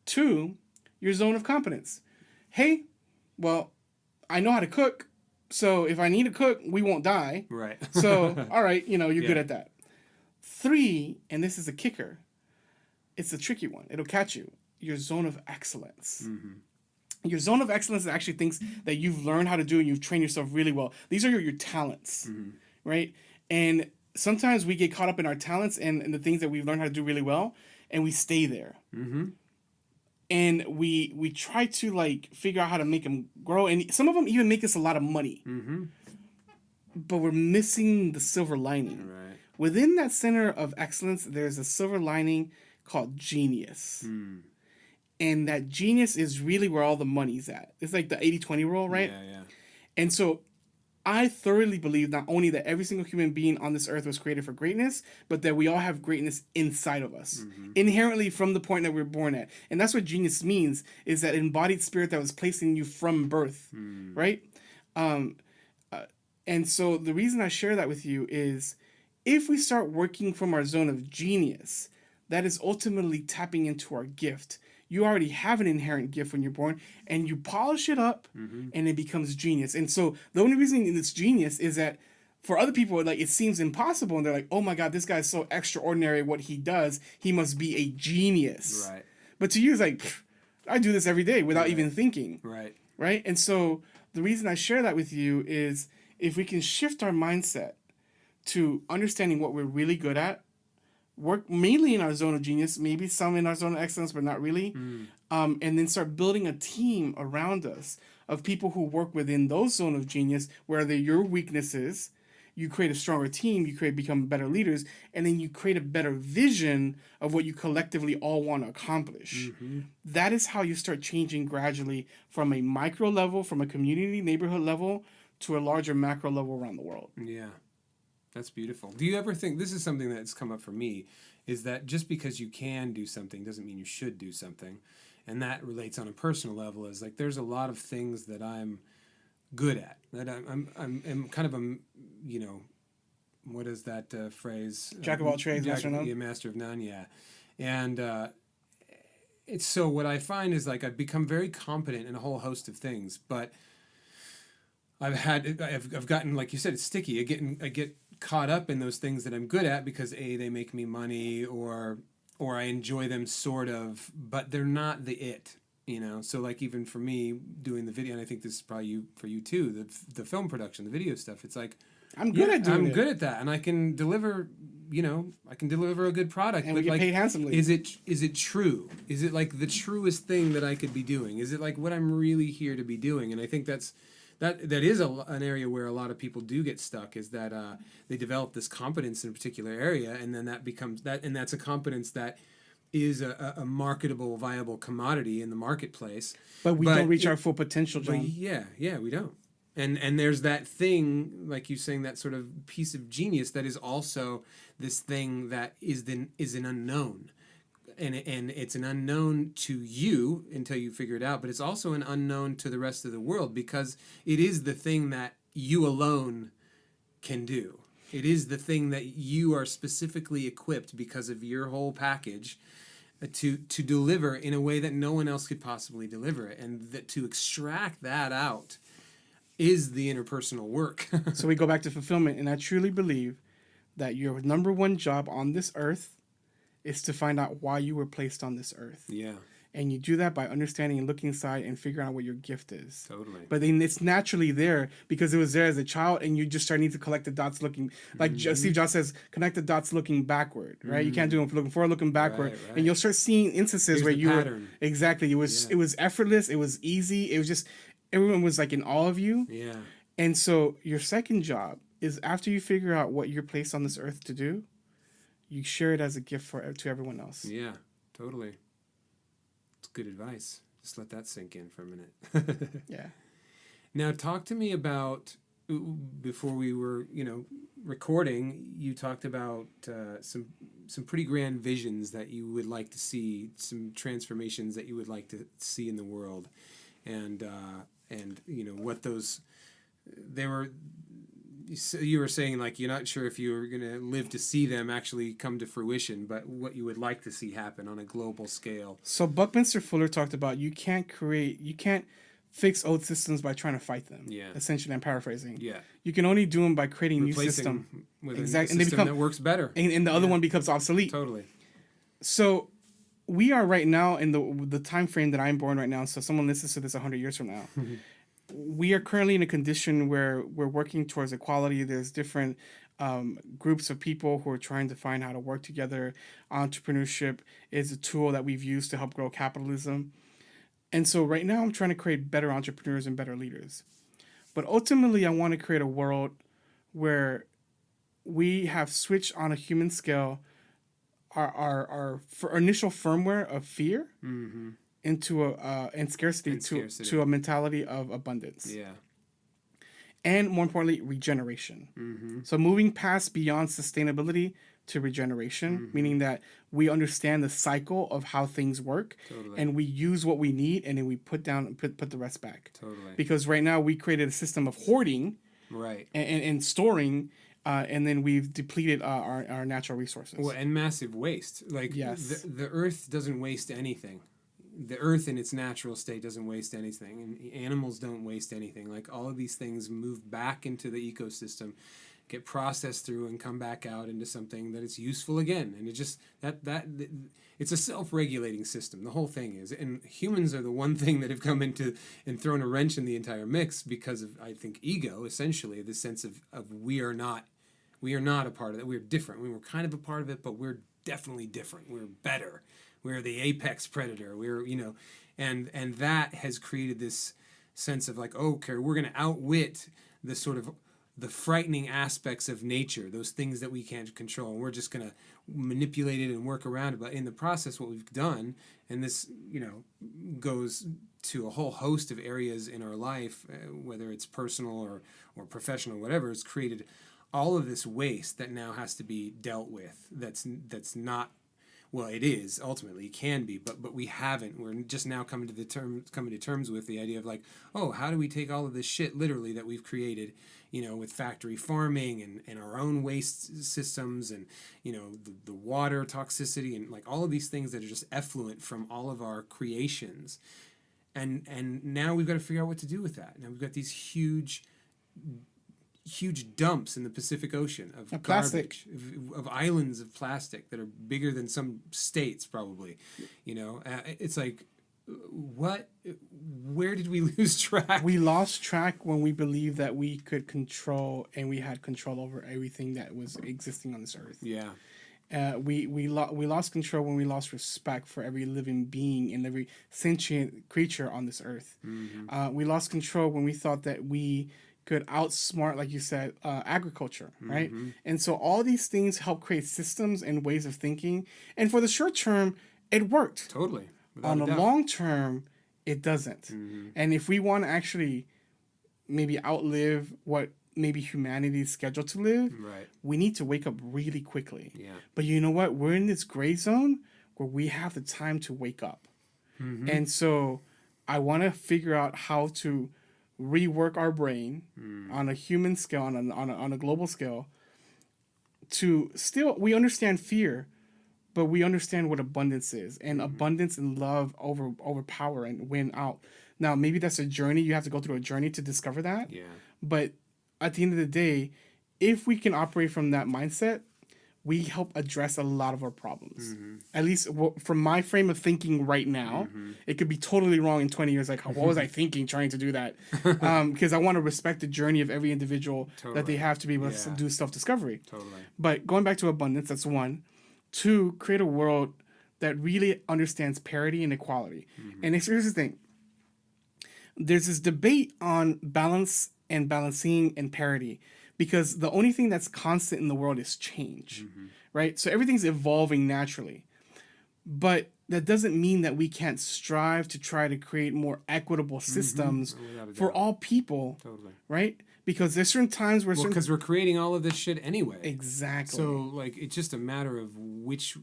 Speaker 2: 2, your zone of competence. Hey, well, I know how to cook, so if I need to cook, we won't die.
Speaker 3: Right.
Speaker 2: So, all right, you're good at that. 3, and this is a kicker. It's a tricky one. It'll catch you. Your zone of excellence. Your zone of excellence is actually things that you've learned how to do and you've trained yourself really well. These are your talents, right? And sometimes we get caught up in our talents and the things that we've learned how to do really well, and we stay there. And we try to like figure out how to make them grow, and some of them even make us a lot of money. But we're missing the silver lining.
Speaker 3: Right.
Speaker 2: Within that center of excellence, there's a silver lining called genius. And that genius is really where all the money's at. It's like the 80-20 rule, right?
Speaker 3: Yeah.
Speaker 2: And so I thoroughly believe not only that every single human being on this earth was created for greatness, but that we all have greatness inside of us, inherently from the point that we're born at. And that's what genius means, is that embodied spirit that was placed in you from birth, right? And so the reason I share that with you is if we start working from our zone of genius, that is ultimately tapping into our gift. You already have an inherent gift when you're born, and you polish it up, and it becomes genius. And so the only reason it's genius is that for other people, like it seems impossible, and they're like, "Oh my God, this guy's so extraordinary! What he does, he must be a genius."
Speaker 3: Right.
Speaker 2: But to you, it's like, I do this every day without even thinking. Right. And so the reason I share that with you is if we can shift our mindset to understanding what we're really good at, work mainly in our zone of genius, maybe some in our zone of excellence, but not really. And then start building a team around us of people who work within those zone of genius, where they're your weaknesses. You create a stronger team, become better leaders, and then you create a better vision of what you collectively all want to accomplish. That is how you start changing gradually from a micro level, from a community, neighborhood level, to a larger macro level around the world.
Speaker 3: Yeah. That's beautiful. Do you ever think, this is something that's come up for me, is that just because you can do something doesn't mean you should do something. And that relates on a personal level, is like there's a lot of things that I'm good at, that I'm kind of a, what is that phrase?
Speaker 2: Jack of all trades, master of none.
Speaker 3: Yeah, master of none, yeah. And it's so what I find is like I've become very competent in a whole host of things, but I've gotten, like you said, it's sticky. I get caught up in those things that I'm good at because they make me money or I enjoy them sort of, but they're not the it, So like even for me doing the video, and I think this is probably for you too, the film production, the video stuff. It's like
Speaker 2: I'm good at doing it.
Speaker 3: I'm good at that, and I can deliver. I can deliver a good product.
Speaker 2: And
Speaker 3: but
Speaker 2: we get paid handsomely.
Speaker 3: Is it true? Is it like the truest thing that I could be doing? Is it like what I'm really here to be doing? And I think that is an area where a lot of people do get stuck, is that they develop this competence in a particular area, and then that's a competence that is a marketable, viable commodity in the marketplace.
Speaker 2: But we don't reach our full potential, John.
Speaker 3: Yeah, we don't. And there's that thing, like you saying, that sort of piece of genius that is also this thing that is an unknown. And it's an unknown to you until you figure it out, but it's also an unknown to the rest of the world, because it is the thing that you alone can do. It is the thing that you are specifically equipped because of your whole package to deliver in a way that no one else could possibly deliver it. And that to extract that out is the interpersonal work.
Speaker 2: So we go back to fulfillment, and I truly believe that your number one job on this earth is to find out why you were placed on this earth. Yeah. And you do that by understanding and looking inside and figuring out what your gift is. Totally. But then it's naturally there because it was there as a child, and you just start needing to collect the dots looking, like Steve Jobs says, connect the dots looking backward, right? You can't do them looking forward, looking backward. Right. And you'll start seeing instances where you pattern. Were... Exactly. It was effortless. It was easy. It was just, everyone was like in awe of you. Yeah. And so your second job is, after you figure out what you're placed on this earth to do, you share it as a gift to everyone else. Yeah, totally. It's good advice. Just let that sink in for a minute. Yeah. Now, talk to me about
Speaker 3: before we were, recording, you talked about some pretty grand visions that you would like to see, some transformations that you would like to see in the world, and what those they were. You were saying like you're not sure if you were going to live to see them actually come to fruition, but what you would like to see happen on a global scale.
Speaker 2: So Buckminster Fuller talked about you can't fix old systems by trying to fight them.
Speaker 3: Yeah.
Speaker 2: Essentially, I'm paraphrasing.
Speaker 3: Yeah.
Speaker 2: You can only do them by creating new
Speaker 3: Replacing
Speaker 2: system.
Speaker 3: with
Speaker 2: Exactly.
Speaker 3: a system that works better.
Speaker 2: And the other one becomes obsolete.
Speaker 3: Totally.
Speaker 2: So we are right now in the time frame that I'm born right now. So someone listens to this 100 years from now. We are currently in a condition where we're working towards equality. There's different groups of people who are trying to find how to work together. Entrepreneurship is a tool that we've used to help grow capitalism. And so right now I'm trying to create better entrepreneurs and better leaders. But ultimately I want to create a world where we have switched on a human scale our initial firmware of fear into and scarcity to a mentality of abundance.
Speaker 3: Yeah.
Speaker 2: And more importantly, regeneration. So moving past beyond sustainability to regeneration, meaning that we understand the cycle of how things work, and we use what we need, and then we put the rest back.
Speaker 3: Totally.
Speaker 2: Because right now we created a system of hoarding,
Speaker 3: right,
Speaker 2: and storing. And then we've depleted our natural resources.
Speaker 3: Well, and massive waste. Like
Speaker 2: yes.
Speaker 3: the earth doesn't waste anything. The earth in its natural state doesn't waste anything, and animals don't waste anything. Like all of these things move back into the ecosystem, get processed through, and come back out into something that is useful again. And it just it's a self-regulating system. The whole thing is, and humans are the one thing that have come into and thrown a wrench in the entire mix because of, I think, ego. Essentially, the sense of we are not a part of it. We're different. We were kind of a part of it, but we're definitely different. We're better. We're the apex predator. We're, and that has created this sense of like, okay, we're going to outwit the sort of the frightening aspects of nature, those things that we can't control, and we're just going to manipulate it and work around it. But in the process, what we've done, and this, goes to a whole host of areas in our life, whether it's personal or professional, whatever, has created all of this waste that now has to be dealt with. That's not. Well, it is ultimately, it can be, but we haven't. We're just now coming to terms with the idea of like, oh, how do we take all of this shit literally that we've created, with factory farming and our own waste systems and the water toxicity and like all of these things that are just effluent from all of our creations, and now we've got to figure out what to do with that. Now we've got these huge dumps in the Pacific Ocean of
Speaker 2: plastic,
Speaker 3: of islands of plastic that are bigger than some states probably. It's like, where did we lose track?
Speaker 2: We lost track when we believed that we could control and we had control over everything that was existing on this earth.
Speaker 3: Yeah.
Speaker 2: We lost control when we lost respect for every living being and every sentient creature on this earth. We lost control when we thought that we could outsmart, like you said, agriculture, right? And so all these things help create systems and ways of thinking. And for the short term, it worked.
Speaker 3: Totally.
Speaker 2: On the long term, it doesn't. And if we want to actually maybe outlive what maybe humanity is scheduled to live,
Speaker 3: right,
Speaker 2: we need to wake up really quickly.
Speaker 3: Yeah.
Speaker 2: But you know what? We're in this gray zone where we have the time to wake up. And so I want to figure out how to rework our brain on a human scale, on a global scale, to still, we understand fear, but we understand what abundance is, and abundance and love overpower and win out. Now, maybe that's a journey. You have to go through a journey to discover that.
Speaker 3: Yeah.
Speaker 2: But at the end of the day, if we can operate from that mindset, we help address a lot of our problems. At least from my frame of thinking right now. It could be totally wrong in 20 years. Like, what was I thinking trying to do that? Because I want to respect the journey of every individual that they have to be able to do self-discovery.
Speaker 3: Totally.
Speaker 2: But going back to abundance, that's one. Two, create a world that really understands parity and equality. And here's the thing. There's this debate on balance and balancing and parity, because the only thing that's constant in the world is change, right? So everything's evolving naturally. But that doesn't mean that we can't strive to try to create more equitable systems for all people, right? because there's certain times where
Speaker 3: because we're creating all of this shit anyway.
Speaker 2: Exactly.
Speaker 3: So like it's just a matter of which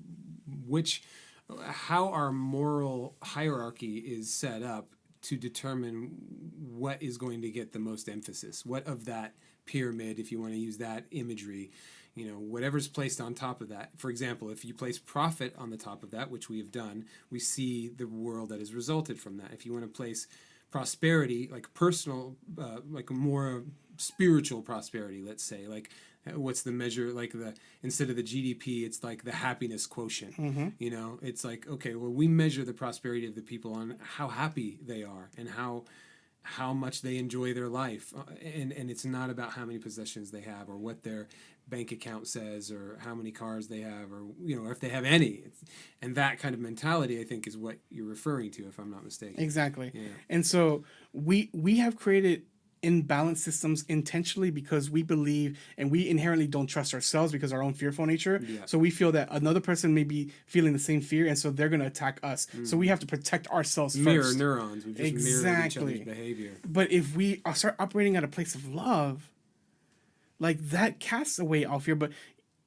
Speaker 3: how our moral hierarchy is set up to determine what is going to get the most emphasis. What of that pyramid, if you want to use that imagery, whatever's placed on top of that. For example, if you place profit on the top of that, which we have done, we see the world that has resulted from that. If you want to place prosperity, like personal, like more spiritual prosperity, let's say, like what's the measure, like instead of the GDP, it's like the happiness quotient. It's like, okay, well, we measure the prosperity of the people on how happy they are and how much they enjoy their life, and it's not about how many possessions they have or what their bank account says or how many cars they have or if they have any. And that kind of mentality, I think, is what you're referring to, if I'm not mistaken.
Speaker 2: Exactly.
Speaker 3: Yeah.
Speaker 2: And so we have created imbalanced systems intentionally because we believe and we inherently don't trust ourselves because of our own fearful nature.
Speaker 3: Yeah.
Speaker 2: So we feel that another person may be feeling the same fear, and so they're going to attack us. So we have to protect ourselves
Speaker 3: Mirror
Speaker 2: first.
Speaker 3: neurons. We just mirror each other's behavior.
Speaker 2: But if we start operating at a place of love, like that casts away all fear. But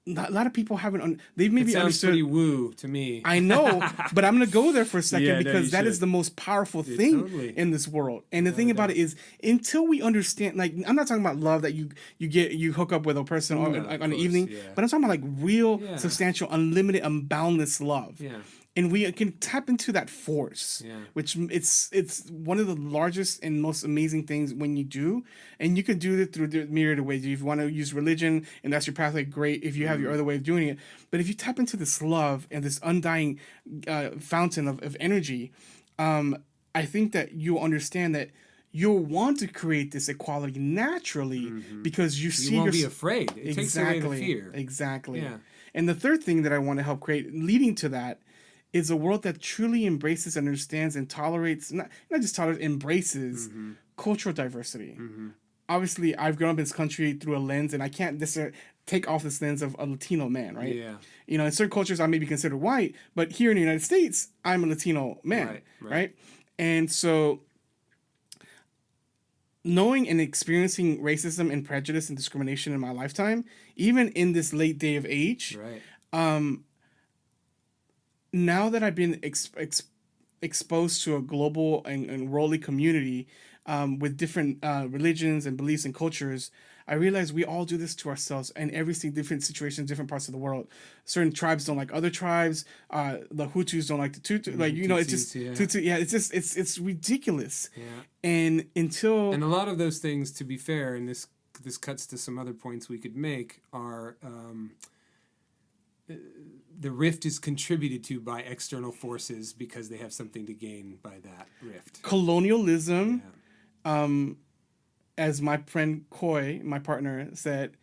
Speaker 2: a lot of people haven't. They've maybe
Speaker 3: sounds
Speaker 2: understood.
Speaker 3: Pretty woo to me.
Speaker 2: I know, but I'm going to go there for a second
Speaker 3: Yeah,
Speaker 2: because that is the most powerful thing
Speaker 3: totally.
Speaker 2: in this world. And the thing about it is, until we understand, like, I'm not talking about love that you hook up with a person on an evening, but I'm talking about like real, substantial, unlimited, unboundless love.
Speaker 3: Yeah.
Speaker 2: And we can tap into that force, which it's one of the largest and most amazing things when you do. And you could do it through the myriad of ways. If you want to use religion and that's your pathway, great. If you have your other way of doing it. But if you tap into this love and this undying fountain of energy, I think that you'll understand that you'll want to create this equality naturally because you see...
Speaker 3: You won't be afraid. It takes away the fear.
Speaker 2: Exactly.
Speaker 3: Yeah.
Speaker 2: And the third thing that I want to help create, leading to that, is a world that truly embraces, understands, and tolerates, not just tolerates, embraces cultural diversity. Obviously, I've grown up in this country through a lens, and I can't take off this lens of a Latino man, right?
Speaker 3: Yeah.
Speaker 2: In certain cultures, I may be considered white, but here in the United States, I'm a Latino man, right? And so, knowing and experiencing racism and prejudice and discrimination in my lifetime, even in this late day of age, now that I've been exposed to a global and worldly community with different religions and beliefs and cultures, I realize we all do this to ourselves in every different situation, different parts of the world. Certain tribes don't like other tribes. The Hutus don't like the Tutu. Like, it's just Tutu. Yeah, it's just it's ridiculous. Yeah. And a
Speaker 3: lot of those things, to be fair, and this cuts to some other points we could make, are the rift is contributed to by external forces because they have something to gain by that rift.
Speaker 2: Colonialism, as my friend Coy, my partner, said,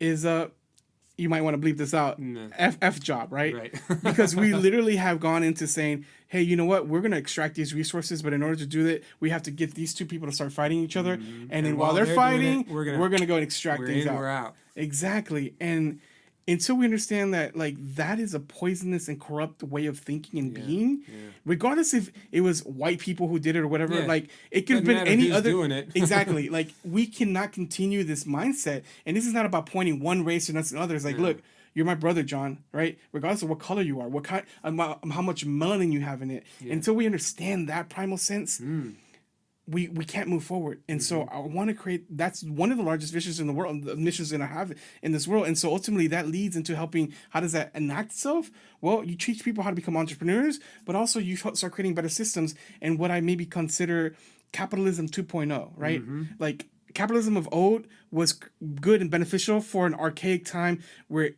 Speaker 2: is you might want to bleep this out, FF job, right? Because we literally have gone into saying, hey, you know what? We're going to extract these resources, but in order to do that, we have to get these two people to start fighting each other. And then while they're fighting, we're going to go and extract things out.
Speaker 3: We're out.
Speaker 2: Exactly. And until we understand that, like, that is a poisonous and corrupt way of thinking and being, regardless if it was white people who did it or whatever, like, it could have been any other.
Speaker 3: Doing it.
Speaker 2: Exactly. Like, we cannot continue this mindset. And this is not about pointing one race against another. It's like, look, you're my brother, John, right? Regardless of what color you are, what kind, how much melanin you have in it. Until we understand that primal sense, we can't move forward. And so I want to create, that's one of the largest visions in the world, the missions that I have in this world. And so ultimately that leads into helping, how does that enact itself? Well, you teach people how to become entrepreneurs, but also you start creating better systems and what I maybe consider capitalism 2.0, right? Like capitalism of old was good and beneficial for an archaic time where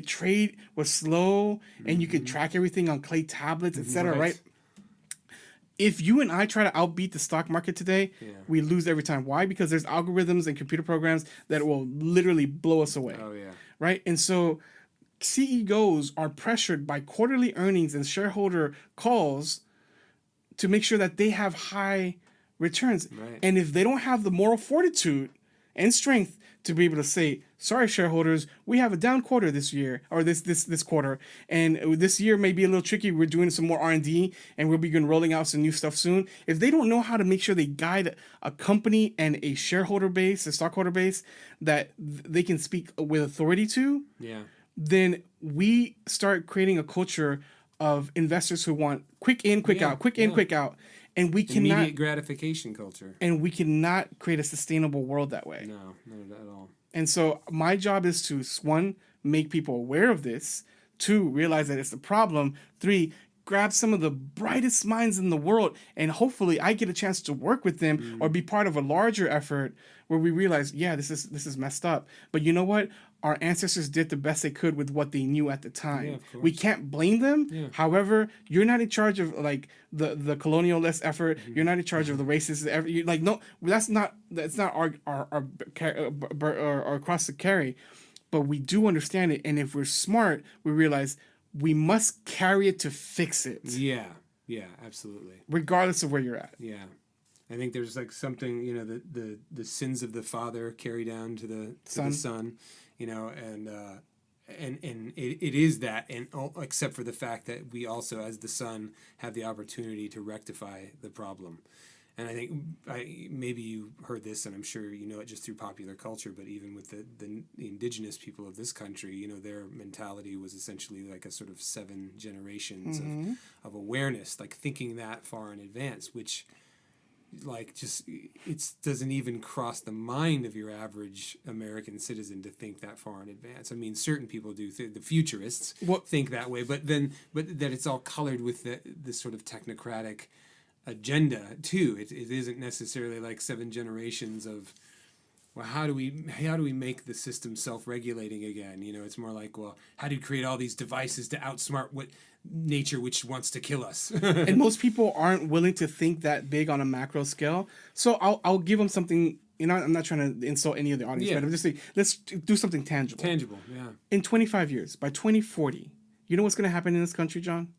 Speaker 2: trade was slow and you could track everything on clay tablets, etc., right? If you and I try to outbeat the stock market today, we lose every time. Why? Because there's algorithms and computer programs that will literally blow us away.
Speaker 3: Oh, yeah.
Speaker 2: Right? And so CEOs are pressured by quarterly earnings and shareholder calls to make sure that they have high returns.
Speaker 3: Right.
Speaker 2: And if they don't have the moral fortitude and strength to be able to say, sorry, shareholders, we have a down quarter this year, or this quarter, and this year may be a little tricky. We're doing some more R&D, and we'll begin rolling out some new stuff soon. If they don't know how to make sure they guide a company and a shareholder base, a stockholder base, that they can speak with authority to, then we start creating a culture of investors who want quick in, quick out, quick in, quick out. And we cannot
Speaker 3: immediate gratification culture.
Speaker 2: And we cannot create a sustainable world that way.
Speaker 3: No, not at all.
Speaker 2: And so my job is to, one, make people aware of this. Two, realize that it's a problem. Three, grab some of the brightest minds in the world, and hopefully I get a chance to work with them or be part of a larger effort where we realize, this is messed up. But you know what? Our ancestors did the best they could with what they knew at the time. We can't blame them. However, you're not in charge of like the colonialist effort. You're not in charge of the racist effort. That's not our cross to carry. But we do understand it, and if we're smart, we realize we must carry it to fix it.
Speaker 3: Yeah, absolutely.
Speaker 2: Regardless of where you're at.
Speaker 3: Yeah. I think there's like something, the sins of the father carry down to the son, and it is that, and except for the fact that we also, as the son, have the opportunity to rectify the problem. And I think maybe you heard this, and I'm sure you know it just through popular culture, but even with the indigenous people of this country, their mentality was essentially like a sort of 7 generations of awareness, like thinking that far in advance, which like just it doesn't even cross the mind of your average American citizen to think that far in advance. I mean, certain people do. The futurists think that way, but that it's all colored with this sort of technocratic agenda too. It isn't necessarily like 7 generations of, well, how do we make the system self-regulating again? It's more like, well, how do you create all these devices to outsmart what nature, which wants to kill us?
Speaker 2: And most people aren't willing to think that big on a macro scale. So I'll give them something. I'm not trying to insult any of the audience, but I'm just saying, let's do something tangible. In 25 years, by 2040, you know what's going to happen in this country, John?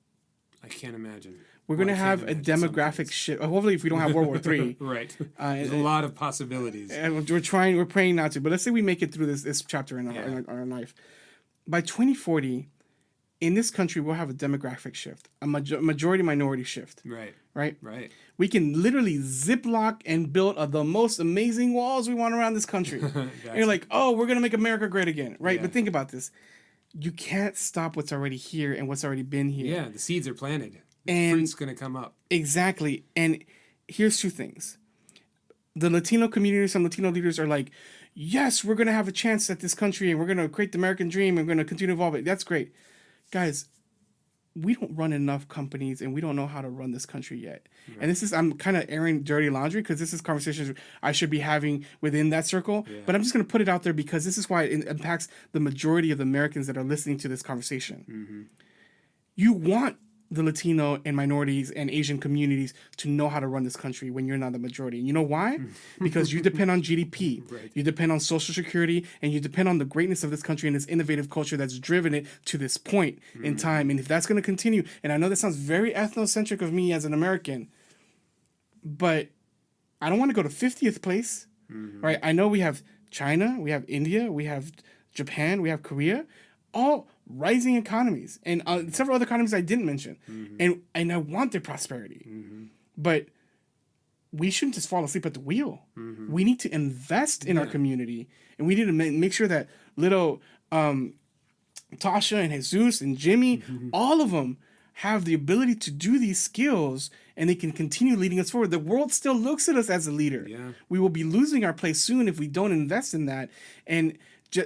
Speaker 3: I can't imagine.
Speaker 2: We're going to have a demographic shift. Hopefully, if we don't have World War III.
Speaker 3: Right. There's a lot of possibilities.
Speaker 2: And we're praying not to. But let's say we make it through this chapter in our life. By 2040, in this country, we'll have a demographic shift, a majority-minority shift. Right. We can literally ziplock and build the most amazing walls we want around this country. And you're like, oh, we're going to make America great again. Right? Yeah. But think about this. You can't stop what's already here and what's already been here.
Speaker 3: Yeah, the seeds are planted. And fruit's going to come up.
Speaker 2: Exactly. And here's 2 things. The Latino community, some Latino leaders are like, yes, we're going to have a chance at this country and we're going to create the American dream and we're going to continue to evolve it. That's great. Guys, we don't run enough companies and we don't know how to run this country yet. Right. And this is, I'm kind of airing dirty laundry because this is conversations I should be having within that circle. Yeah. But I'm just going to put it out there because this is why it impacts the majority of the Americans that are listening to this conversation. You want the Latino and minorities and Asian communities to know how to run this country when you're not the majority. And you know why? Because you depend on GDP, you depend on Social Security, and you depend on the greatness of this country and this innovative culture that's driven it to this point in time. And if that's going to continue, and I know that sounds very ethnocentric of me as an American, but I don't want to go to 50th place, right? I know we have China, we have India, we have Japan, we have Korea, all rising economies, and several other economies I didn't mention. And I want their prosperity. But we shouldn't just fall asleep at the wheel. We need to invest in our community, and we need to make sure that little Tasha and Jesus and Jimmy, all of them have the ability to do these skills, and they can continue leading us forward. The world still looks at us as a leader. We will be losing our place soon if we don't invest in that. And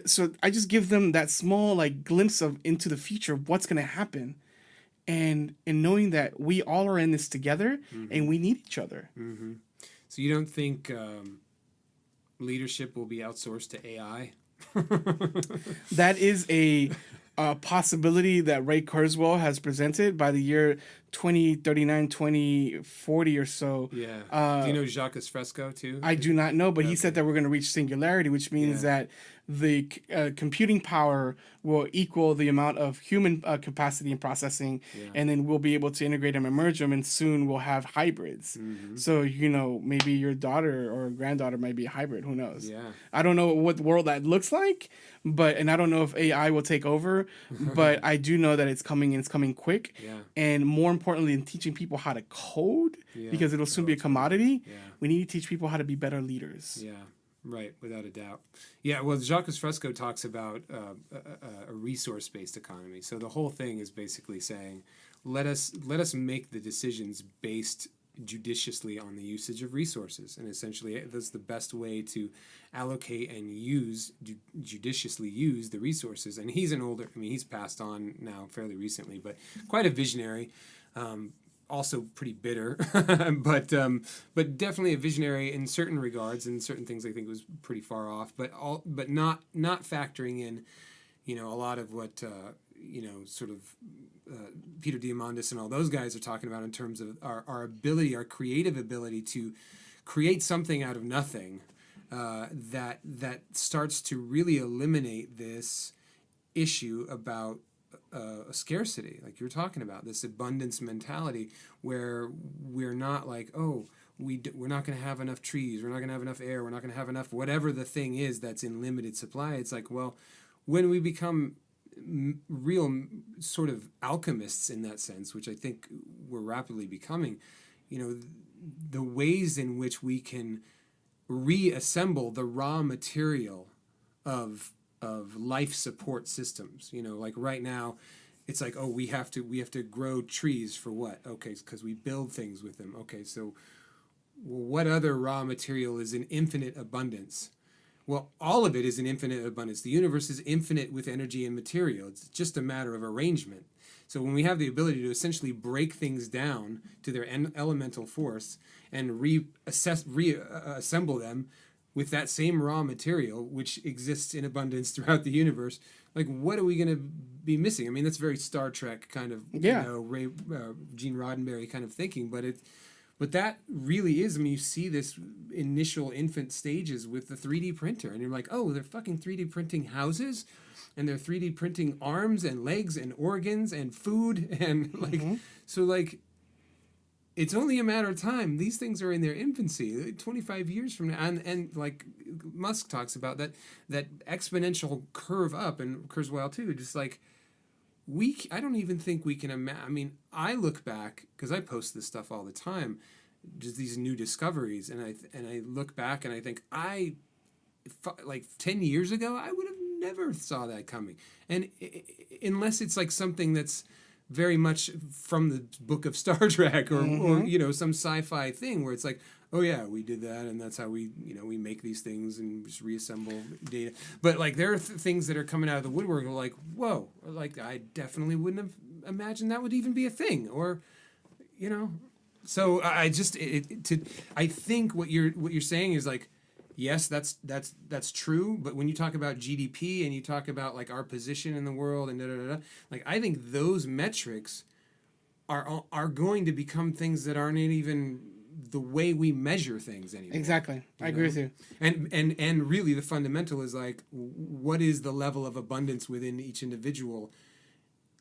Speaker 2: so I just give them that small glimpse of into the future of what's going to happen, and knowing that we all are in this together and we need each other.
Speaker 3: So you don't think leadership will be outsourced to AI?
Speaker 2: That is a possibility that Ray Kurzweil has presented by the year 2039, 2040 or so.
Speaker 3: Yeah. Do you know Jacques Fresco too?
Speaker 2: I do not know, but he said
Speaker 3: Okay.
Speaker 2: that we're going to reach singularity, which means that the computing power will equal the amount of human capacity and processing, and then we'll be able to integrate them and merge them, and soon we'll have hybrids. So, maybe your daughter or granddaughter might be a hybrid. Who knows?
Speaker 3: Yeah.
Speaker 2: I don't know what world that looks like, and I don't know if AI will take over, but I do know that it's coming and it's coming quick.
Speaker 3: Yeah.
Speaker 2: And more importantly, in teaching people how to code, because it'll soon be a commodity, we need to teach people how to be better leaders.
Speaker 3: Yeah. Right, without a doubt. Yeah, well, Jacques Fresco talks about a resource-based economy. So the whole thing is basically saying, let us make the decisions based judiciously on the usage of resources, and essentially that's the best way to allocate and judiciously use the resources. And he's he's passed on now fairly recently, but quite a visionary. Also pretty bitter, but definitely a visionary in certain regards. In certain things, I think was pretty far off. But not factoring in, a lot of what sort of Peter Diamandis and all those guys are talking about in terms of our ability, our creative ability to create something out of nothing, that starts to really eliminate this issue about a scarcity, like you're talking about, this abundance mentality where we're not like, we're not going to have enough trees, we're not going to have enough air, we're not going to have enough whatever the thing is that's in limited supply. It's like, well, when we become real sort of alchemists in that sense, which I think we're rapidly becoming, the ways in which we can reassemble the raw material of life support systems. Like right now, it's like, we have to grow trees for what? Okay, because we build things with them. Okay, so what other raw material is in infinite abundance? Well, all of it is in infinite abundance. The universe is infinite with energy and material. It's just a matter of arrangement. So when we have the ability to essentially break things down to their elemental force and reassemble them with that same raw material, which exists in abundance throughout the universe, like, what are we going to be missing? I mean, that's very Star Trek kind of, Gene Roddenberry kind of thinking, but that really is, you see this initial infant stages with the 3D printer, and you're like, they're fucking 3D printing houses, and they're 3D printing arms and legs and organs and food, and it's only a matter of time. These things are in their infancy. 25 years from now, and like Musk talks about that exponential curve up, and Kurzweil too. Just like I don't even think we can imagine. I mean, I look back because I post this stuff all the time, just these new discoveries, and I look back and I think like 10 years ago I would have never saw that coming, and unless it's like something that's very much from the book of Star Trek or some sci-fi thing where it's like, we did that, and that's how we make these things and just reassemble data. But like there are things that are coming out of the woodwork like, whoa, like I definitely wouldn't have imagined that would even be a thing, or so I think what you're saying is like, yes, that's true. But when you talk about GDP and you talk about like our position in the world and like I think those metrics are going to become things that aren't even the way we measure things anymore.
Speaker 2: Exactly, I agree with you.
Speaker 3: And really, the fundamental is like, what is the level of abundance within each individual,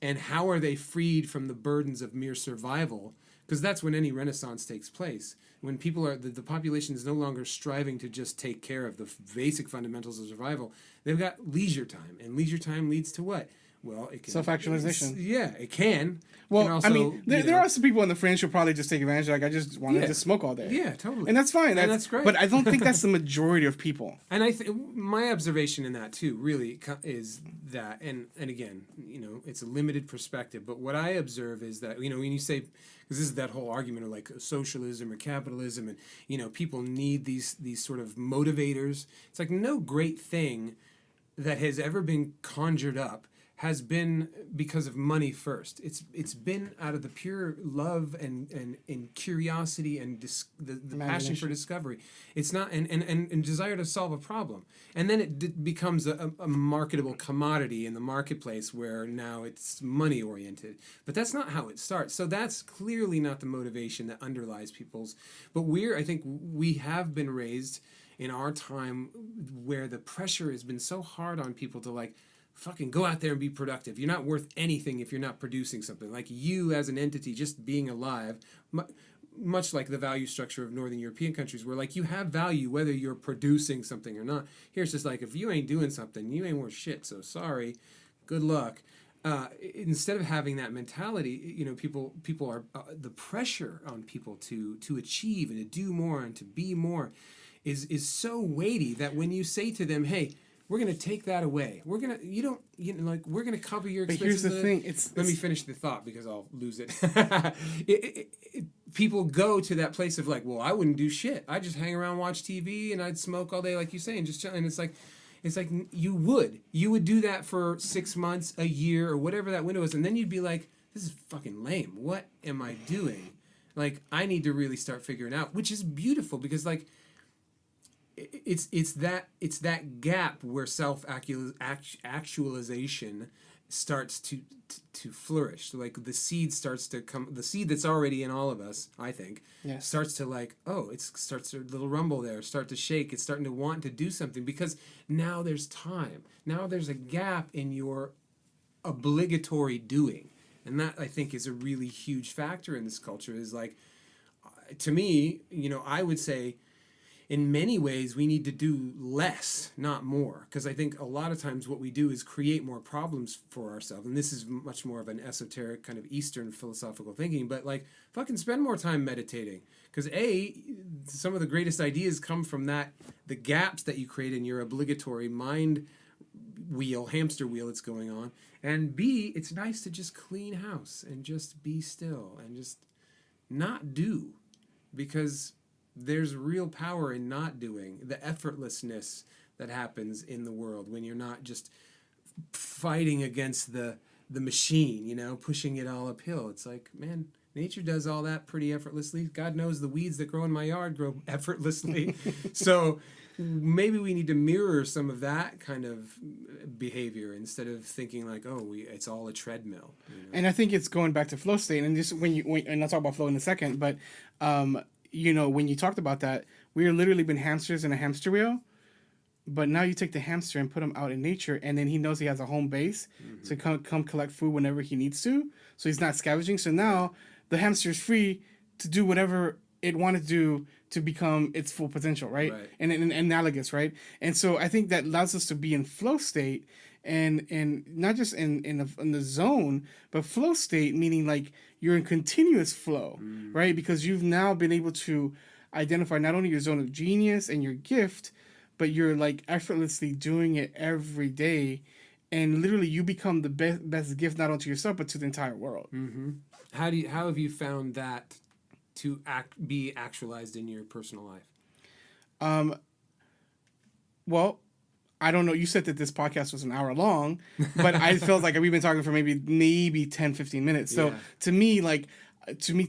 Speaker 3: and how are they freed from the burdens of mere survival? Because that's when any renaissance takes place. When people the population is no longer striving to just take care of the basic fundamentals of survival. They've got leisure time, and leisure time leads to what? Well, it can
Speaker 2: self-actualization.
Speaker 3: Yeah, it can.
Speaker 2: Well,
Speaker 3: also,
Speaker 2: there are some people in the fringe who probably just take advantage. Like, I just wanted to smoke all day.
Speaker 3: Yeah, totally.
Speaker 2: And that's fine.
Speaker 3: That's great.
Speaker 2: But I don't think that's the majority of people.
Speaker 3: And my observation in that too really is that, and again, it's a limited perspective. But what I observe is that when you say, because this is that whole argument of like socialism or capitalism, and people need these sort of motivators. It's like no great thing that has ever been conjured up has been because of money first. It's been out of the pure love and curiosity and the passion for discovery. It's not and desire to solve a problem. And then it becomes a marketable commodity in the marketplace where now it's money oriented. But that's not how it starts. So that's clearly not the motivation that underlies people's. But I think we have been raised in our time where the pressure has been so hard on people to like, fucking go out there and be productive. You're not worth anything if you're not producing something. Like you as an entity, just being alive, much like the value structure of Northern European countries, where like you have value whether you're producing something or not. Here it's just like, if you ain't doing something, you ain't worth shit. So sorry, good luck. Instead of having that mentality, you know, people are the pressure on people to achieve and to do more and to be more is so weighty that when you say to them, hey, we're gonna take that away. We're gonna we're gonna cover your expenses.
Speaker 2: But here's the thing.
Speaker 3: Let me finish the thought because I'll lose it. People go to that place of like, well, I wouldn't do shit. I just hang around, watch TV, and I'd smoke all day, like you say, and just chill. And it's like you would do that for 6 months, a year, or whatever that window is, and then you'd be like, this is fucking lame. What am I doing? Like, I need to really start figuring out, which is beautiful because like. It's that gap where self actualization starts to flourish. So like the seed starts to come, the seed that's already in all of us, I think, starts to like, it starts a little rumble there, start to shake. It's starting to want to do something because now there's time. Now there's a gap in your obligatory doing, and that I think is a really huge factor in this culture. Is like, to me, you know, I would say. In many ways, we need to do less, not more. Because I think a lot of times what we do is create more problems for ourselves. And this is much more of an esoteric kind of Eastern philosophical thinking. But like, fucking spend more time meditating. Because some of the greatest ideas come from the gaps that you create in your obligatory mind hamster wheel that's going on. And B, it's nice to just clean house and just be still and just not do. Because there's real power in not doing, the effortlessness that happens in the world when you're not just fighting against the machine, you know, pushing it all uphill. It's like, man, nature does all that pretty effortlessly. God knows the weeds that grow in my yard grow effortlessly. So maybe we need to mirror some of that kind of behavior instead of thinking like, it's all a treadmill. You know?
Speaker 2: And I think it's going back to flow state. And just and I'll talk about flow in a second, but you know, when you talked about that, we are literally been hamsters in a hamster wheel, but now you take the hamster and put him out in nature, and then he knows he has a home base to come collect food whenever he needs to, so he's not scavenging. So now the hamster is free to do whatever it wanted to do to become its full potential, right? And analogous, right? And so I think that allows us to be in flow state, and not just in the zone, but flow state, meaning like you're in continuous flow, right? Because you've now been able to identify not only your zone of genius and your gift, but you're like effortlessly doing it every day, and literally you become the best gift not only to yourself but to the entire world.
Speaker 3: How have you found that to be actualized in your personal life?
Speaker 2: Well, I don't know. You said that this podcast was an hour long, but I felt like we've been talking for maybe 10, 15 minutes. So to me,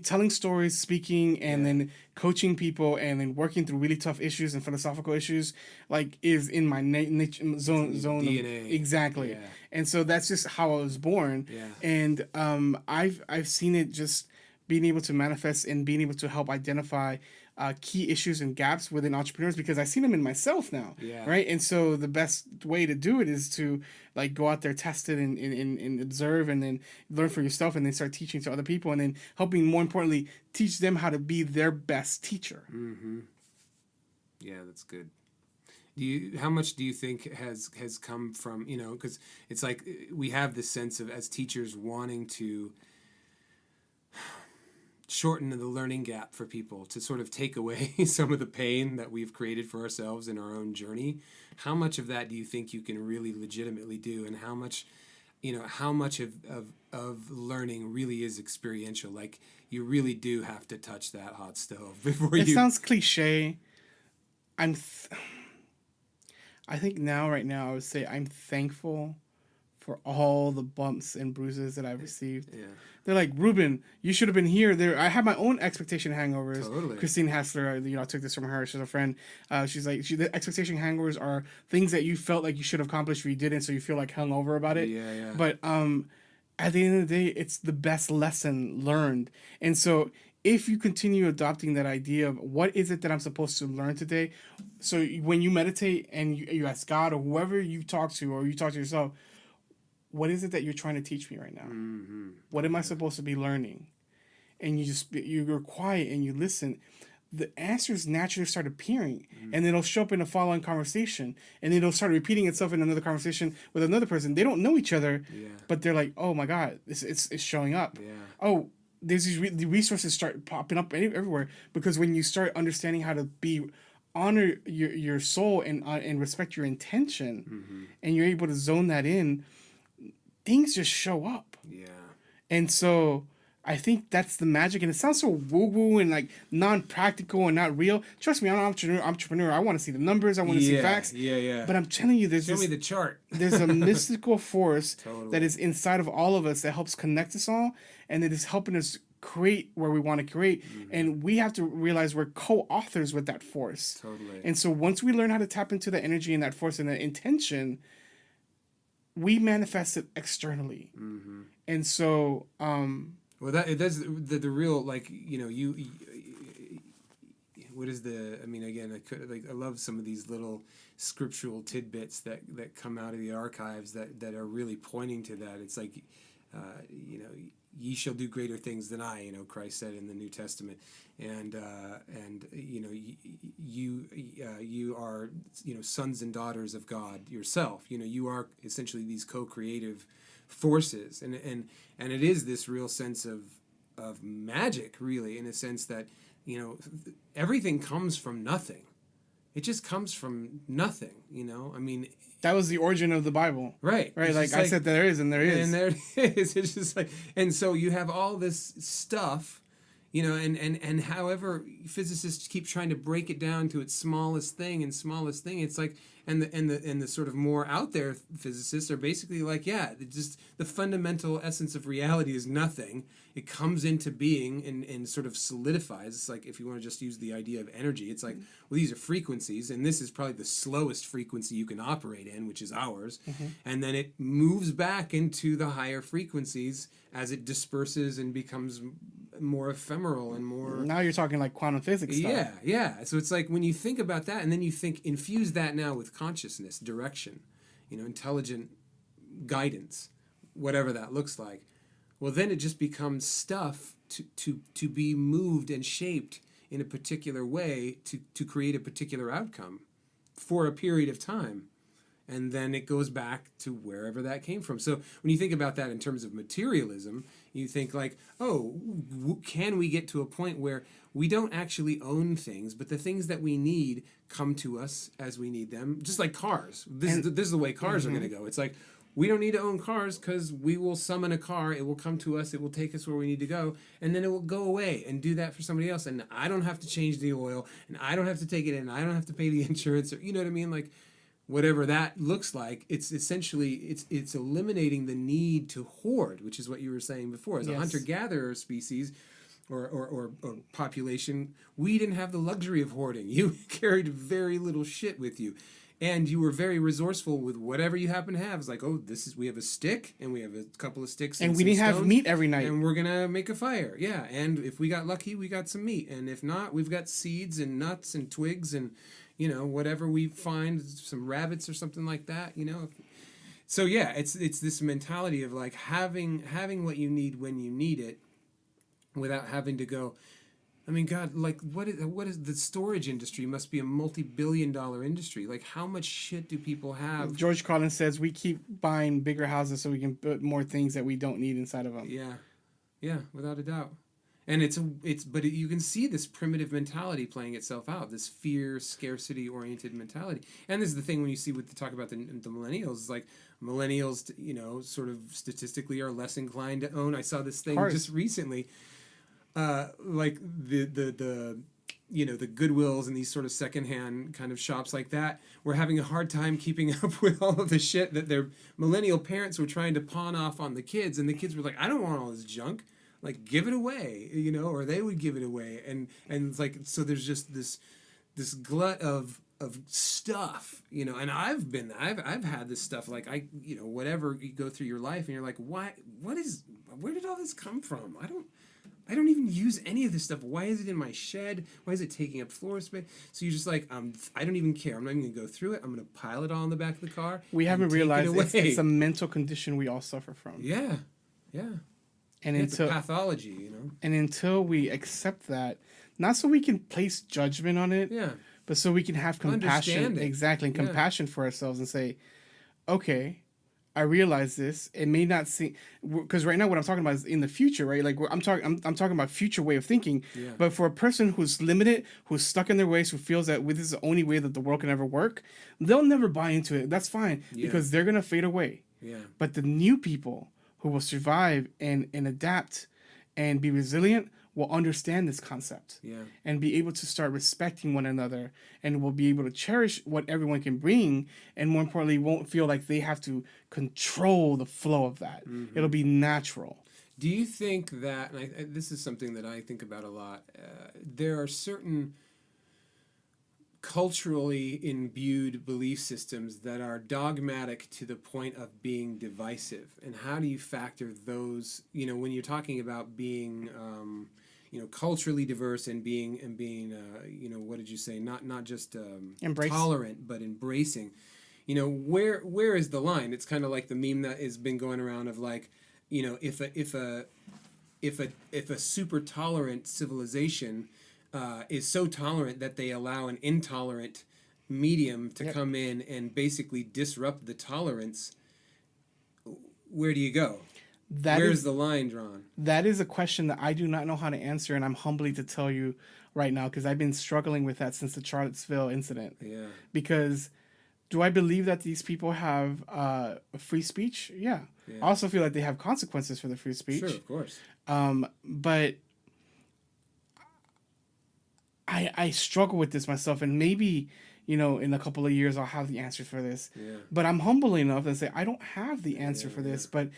Speaker 2: telling stories, speaking, and then coaching people, and then working through really tough issues and philosophical issues, like is in my zone
Speaker 3: DNA.
Speaker 2: Exactly. Yeah. And so that's just how I was born. Yeah. And I've seen it just being able to manifest and being able to help identify key issues and gaps within entrepreneurs, because I see them in myself now, right? And so the best way to do it is to like go out there, test it, and observe, and then learn for yourself, and then start teaching to other people, and then helping, more importantly, teach them how to be their best teacher.
Speaker 3: Yeah, that's good. How much do you think has come from, you know, because it's like we have this sense of, as teachers, wanting to shorten the learning gap for people, to sort of take away some of the pain that we've created for ourselves in our own journey. How much of that do you think you can really legitimately do, and how much of learning really is experiential? Like, you really do have to touch that hot stove before
Speaker 2: It sounds cliche. I think right now I would say I'm thankful for all the bumps and bruises that I've received.
Speaker 3: Yeah.
Speaker 2: They're like, Ruben, you should have been here. There, I have my own expectation hangovers.
Speaker 3: Totally.
Speaker 2: Christine Hassler, I took this from her. She's a friend. She's like, the expectation hangovers are things that you felt like you should have accomplished, but you didn't, so you feel like hungover about it.
Speaker 3: Yeah, yeah.
Speaker 2: But at the end of the day, it's the best lesson learned. And so if you continue adopting that idea of what is it that I'm supposed to learn today, so when you meditate and you ask God or whoever you talk to, or you talk to yourself, what is it that you're trying to teach me right now?
Speaker 3: Mm-hmm.
Speaker 2: What am I supposed to be learning? And you're quiet and you listen. The answers naturally start appearing, and it'll show up in a following conversation, and it'll start repeating itself in another conversation with another person. They don't know each other, but they're like, "Oh my God, it's showing up."
Speaker 3: Yeah.
Speaker 2: Oh, there's the resources start popping up everywhere, because when you start understanding how to honor your soul and respect your intention, and you're able to zone that in, things just show up.
Speaker 3: Yeah.
Speaker 2: And so I think that's the magic. And it sounds so woo-woo and like non-practical and not real. Trust me, I'm an entrepreneur. I want to see the numbers. I want to see facts.
Speaker 3: Yeah, yeah.
Speaker 2: But I'm telling you,
Speaker 3: Show me the chart.
Speaker 2: there's a mystical force
Speaker 3: Totally.
Speaker 2: that is inside of all of us that helps connect us all. And it is helping us create where we want to create. And we have to realize we're co-authors with that force.
Speaker 3: Totally.
Speaker 2: And so once we learn how to tap into the energy and that force and that intention, we manifest it externally. And so
Speaker 3: well, that's the real, like, you what is the, I mean, again, I love some of these little scriptural tidbits that come out of the archives that are really pointing to that. It's like, ye shall do greater things than I, Christ said in the New Testament. And you are, sons and daughters of God yourself. You are essentially these co-creative forces. And it is this real sense of magic, really, in a sense that, everything comes from nothing. It just comes from nothing, I mean,
Speaker 2: that was the origin of the Bible.
Speaker 3: Right.
Speaker 2: Like I said, there is, and there is.
Speaker 3: And there it is. It's just like, and so you have all this stuff, and however physicists keep trying to break it down to its smallest thing, it's like, and the sort of more out there physicists are basically like, yeah, just the fundamental essence of reality is nothing. It comes into being and sort of solidifies. It's like, if you want to just use the idea of energy, it's like, well, these are frequencies, and this is probably the slowest frequency you can operate in, which is ours. And then it moves back into the higher frequencies as it disperses and becomes more ephemeral and more...
Speaker 2: Now you're talking like quantum physics stuff.
Speaker 3: Yeah. So it's like when you think about that, and then you infuse that now with consciousness, direction, intelligent guidance, whatever that looks like. Well, then it just becomes stuff to be moved and shaped in a particular way to create a particular outcome for a period of time. And then it goes back to wherever that came from. So when you think about that in terms of materialism, you think like, can we get to a point where we don't actually own things, but the things that we need come to us as we need them, just like cars. This is the way cars are going to go. It's like, we don't need to own cars because we will summon a car. It will come to us. It will take us where we need to go. And then it will go away and do that for somebody else. And I don't have to change the oil. And I don't have to take it in. I don't have to pay the insurance. Or, you know what I mean? Like, whatever that looks like, it's essentially, it's eliminating the need to hoard, which is what you were saying before. As a hunter-gatherer species or population, we didn't have the luxury of hoarding. You carried very little shit with you. And you were very resourceful with whatever you happen to have. It's like, we have a stick, and we have a couple of sticks,
Speaker 2: and we didn't have meat every night,
Speaker 3: and we're gonna make a fire. Yeah, and if we got lucky, we got some meat, and if not, we've got seeds and nuts and twigs and whatever we find, some rabbits or something like that. So yeah, it's this mentality of like having what you need when you need it, without having to go. I mean, God, like, what is the storage industry? Must be a multi-billion-dollar industry. Like, how much shit do people have?
Speaker 2: George Carlin says we keep buying bigger houses so we can put more things that we don't need inside of them.
Speaker 3: Yeah, without a doubt. And but you can see this primitive mentality playing itself out. This fear, scarcity-oriented mentality. And this is the thing when you see what they talk about the millennials. It's like millennials, sort of statistically are less inclined to own. I saw this thing just recently. Like the the Goodwills and these sort of secondhand kind of shops like that were having a hard time keeping up with all of the shit that their millennial parents were trying to pawn off on the kids, and the kids were like, I don't want all this junk, like give it away, or they would give it away, and it's like, so there's just this glut of stuff, and I've had this stuff, like whatever, you go through your life and you're like, where did all this come from? I don't even use any of this stuff. Why is it in my shed? Why is it taking up floor space? So you're just like, I don't even care. I'm not even going to go through it. I'm going to pile it all in the back of the car.
Speaker 2: We haven't realized it's a mental condition we all suffer from.
Speaker 3: Yeah. And it's a pathology,
Speaker 2: And until we accept that, not so we can place judgment on it, but so we can have compassion. Exactly. And compassion for ourselves and say, okay, I realize this. It may not seem, because right now what I'm talking about is in the future, right? Like I'm talking about future way of thinking. Yeah. But for a person who's limited, who's stuck in their ways, who feels that this is the only way that the world can ever work, they'll never buy into it. That's fine because they're gonna fade away. Yeah. But the new people who will survive and adapt and be resilient will understand this concept and be able to start respecting one another, and will be able to cherish what everyone can bring, and more importantly, won't feel like they have to control the flow of that. Mm-hmm. It'll be natural.
Speaker 3: Do you think that, and this is something that I think about a lot, there are certain culturally imbued belief systems that are dogmatic to the point of being divisive, and how do you factor those, when you're talking about being culturally diverse and being what did you say, not just tolerant but embracing, where is the line? It's kind of like the meme that has been going around of like, if a super tolerant civilization is so tolerant that they allow an intolerant medium to come in and basically disrupt the tolerance, where do you go? Where's the line drawn?
Speaker 2: That is a question that I do not know how to answer, and I'm humbly to tell you right now, because I've been struggling with that since the Charlottesville incident. Yeah. Because do I believe that these people have free speech? Yeah. I also feel like they have consequences for the free speech.
Speaker 3: Sure, of course.
Speaker 2: But I struggle with this myself, and maybe, in a couple of years I'll have the answer for this. Yeah. But I'm humble enough to say I don't have the answer for this, but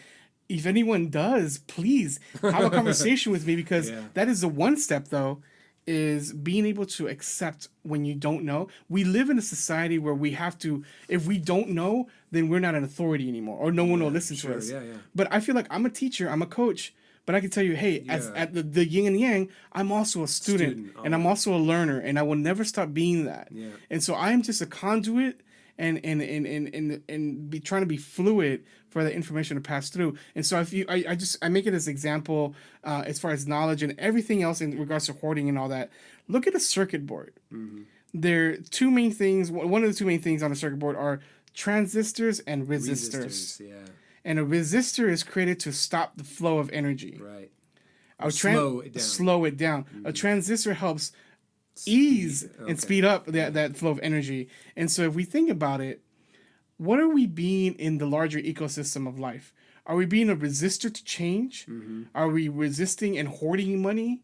Speaker 2: if anyone does, please have a conversation with me, because that is the one step, though, is being able to accept when you don't know. We live in a society where we have to, if we don't know, then we're not an authority anymore, or no one will listen to us. But I feel like I'm a teacher, I'm a coach, but I can tell you, hey, as at the yin and yang, I'm also a student and I'm also a learner, and I will never stop being that. Yeah. And so I am just a conduit and be trying to be fluid for the information to pass through. And so I make it as example as far as knowledge and everything else in regards to hoarding and all that. Look at a circuit board. Mm-hmm. There are two main things. One of the two main things on a circuit board are transistors and resistors. And a resistor is created to stop the flow of energy. Right. Slow it down. Mm-hmm. A transistor helps ease and speed up that flow of energy. And so if we think about it, what are we being in the larger ecosystem of life? Are we being a resistor to change? Mm-hmm. Are we resisting and hoarding money?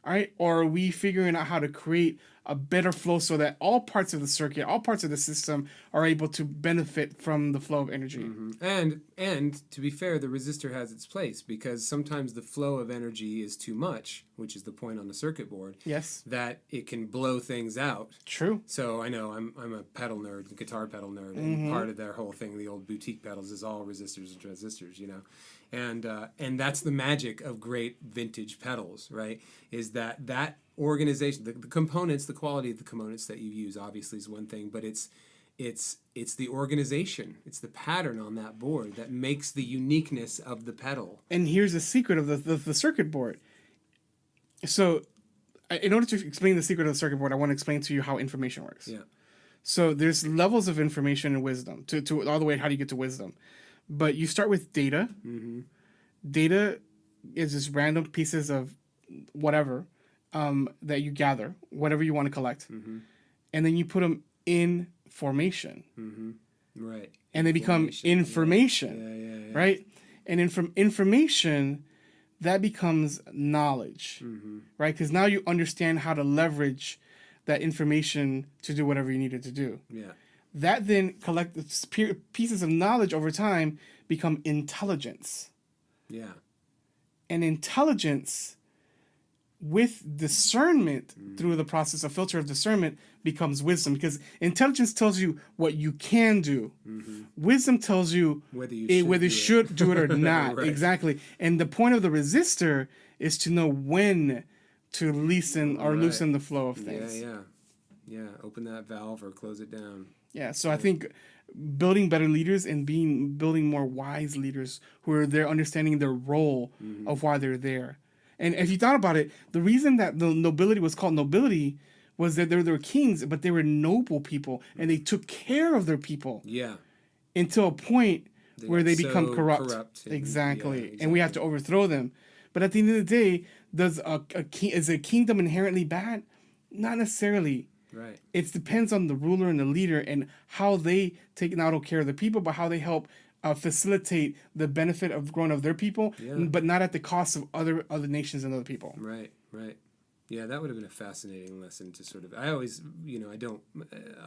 Speaker 2: All right? Or are we figuring out how to create a better flow so that all parts of the circuit, all parts of the system are able to benefit from the flow of energy?
Speaker 3: Mm-hmm. And to be fair, the resistor has its place, because sometimes the flow of energy is too much, which is the point on the circuit board. Yes. That it can blow things out. True. So I know I'm a pedal nerd, guitar pedal nerd, and part of their whole thing, the old boutique pedals, is all resistors and transistors, And that's the magic of great vintage pedals, right? Is that organization, the components, the quality of the components that you use obviously is one thing, but it's the organization, it's the pattern on that board that makes the uniqueness of the pedal.
Speaker 2: And here's the secret of the circuit board. So in order to explain the secret of the circuit board, I want to explain to you how information works. Yeah. So there's levels of information and wisdom to all the way, how do you get to wisdom? But you start with data. Mm-hmm. Data is just random pieces of whatever that you gather, whatever you want to collect. Mm-hmm. And then you put them in formation. Mm-hmm. Right. And they become information. Yeah. Right? And from information, that becomes knowledge. Mm-hmm. Right? Because now you understand how to leverage that information to do whatever you needed to do.
Speaker 3: Yeah.
Speaker 2: That then pieces of knowledge over time become intelligence.
Speaker 3: Yeah.
Speaker 2: And intelligence with discernment through the process of filter of discernment becomes wisdom, because intelligence tells you what you can do. Wisdom tells you whether you should do it or not.
Speaker 3: Right.
Speaker 2: Exactly. And the point of the resistor is to know when to loosen the flow of things.
Speaker 3: Yeah. Open that valve or close it down.
Speaker 2: Yeah, so I think building better leaders and building more wise leaders who are there understanding their role of why they're there. And if you thought about it, the reason that the nobility was called nobility was that they were kings, but they were noble people, and they took care of their people.
Speaker 3: Yeah.
Speaker 2: Until a point where they become corrupt.
Speaker 3: Exactly.
Speaker 2: And we have to overthrow them. But at the end of the day, is a kingdom inherently bad? Not necessarily.
Speaker 3: Right.
Speaker 2: It depends on the ruler and the leader and how they take not only care of the people, but how they help facilitate the benefit of growing of their people, but not at the cost of other nations and other people.
Speaker 3: Right. Yeah, that would have been a fascinating lesson to sort of. I always, I don't.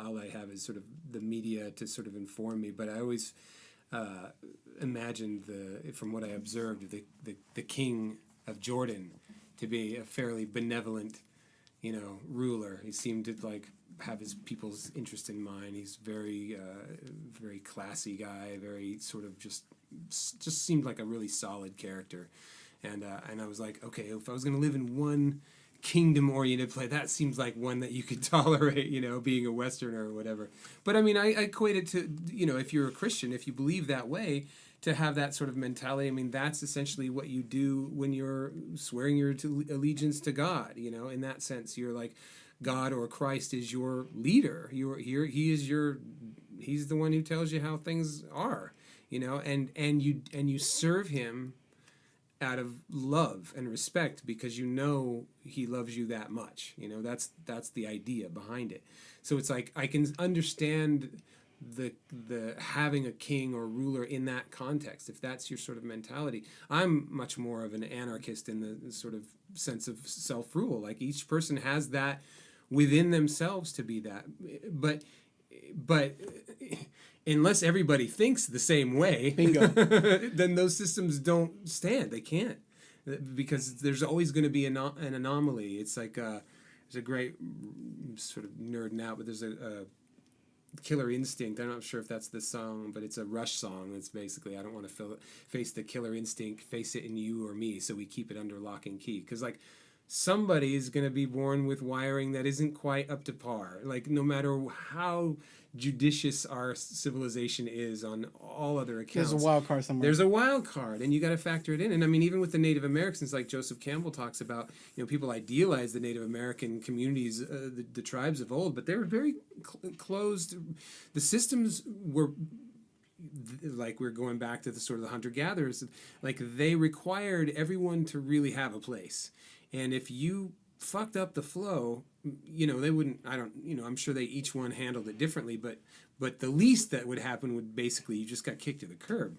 Speaker 3: All I have is sort of the media to sort of inform me, but I always imagined from what I observed, the king of Jordan to be a fairly benevolent, ruler. He seemed to have his people's interest in mind. He's very, very classy guy. Very sort of just seemed like a really solid character. And I was like, okay, if I was going to live in one kingdom-oriented play, that seems like one that you could tolerate, being a Westerner or whatever. But I mean, I equate it to, if you're a Christian, if you believe that way, to have that sort of mentality. I mean, that's essentially what you do when you're swearing your allegiance to God. In that sense, you're like, God or Christ is your leader. He's the one who tells you how things are. And you serve him out of love and respect because he loves you that much. That's the idea behind it. So it's like I can understand the having a king or ruler in that context, if that's your sort of mentality. I'm much more of an anarchist in the sort of sense of self-rule. Like each person has that within themselves to be that. But unless everybody thinks the same way,
Speaker 2: Bingo.
Speaker 3: then those systems don't stand. They can't, because there's always going to be an anomaly. It's like there's a great sort of nerding out, but there's a Killer Instinct. I'm not sure if that's the song, but it's a Rush song. It's basically, I don't want to face the killer instinct, face it in you or me, so we keep it under lock and key. Because somebody is going to be born with wiring that isn't quite up to par. No matter how judicious our civilization is on all other accounts,
Speaker 2: there's a wild card somewhere.
Speaker 3: There's a wild card, and you got to factor it in. And I mean, even with the Native Americans, like Joseph Campbell talks about, people idealize the Native American communities, the tribes of old, but they were very closed. The systems were, we're going back to the sort of the hunter-gatherers, they required everyone to really have a place. And if you fucked up the flow, they wouldn't, I'm sure they each one handled it differently, but the least that would happen would basically, you just got kicked to the curb.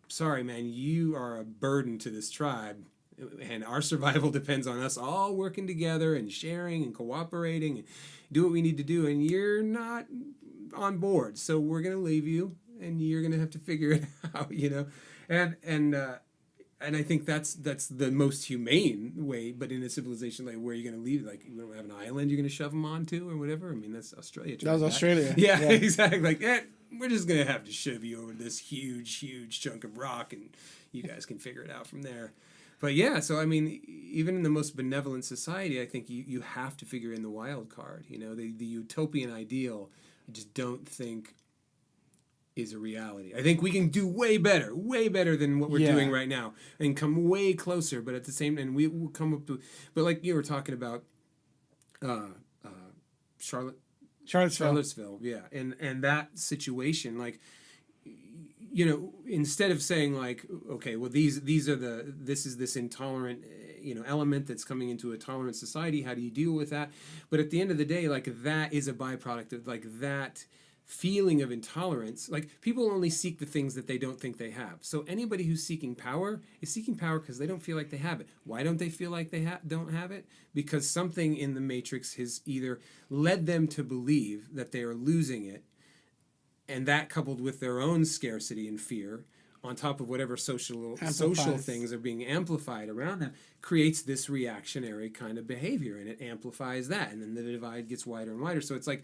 Speaker 3: Sorry, man, you are a burden to this tribe, and our survival depends on us all working together and sharing and cooperating and do what we need to do, and you're not on board, so we're going to leave you, and you're going to have to figure it out, And I think that's the most humane way. But in a civilization where you're going to leave, you don't have an island you're going to shove them onto or whatever. I mean, that's Australia.
Speaker 2: That was Australia.
Speaker 3: Yeah, exactly. We're just going to have to shove you over this huge chunk of rock, and you guys can figure it out from there. But yeah, so I mean, even in the most benevolent society, I think you have to figure in the wild card. The utopian ideal, I just don't think is a reality. I think we can do way better than what we're doing right now, and come way closer. But at the same time, we will come up to. But like you were talking about, Charlottesville, yeah, and that situation, instead of saying okay, well this is this intolerant element that's coming into a tolerant society. How do you deal with that? But at the end of the day, that is a byproduct of that feeling of intolerance, like people only seek the things that they don't think they have. So anybody who's seeking power is seeking power because they don't feel like they have it. Why don't they feel like they don't have it? Because something in the matrix has either led them to believe that they are losing it, and that coupled with their own scarcity and fear, on top of whatever social things are being amplified around them, creates this reactionary kind of behavior, and it amplifies that, and then the divide gets wider and wider. So it's like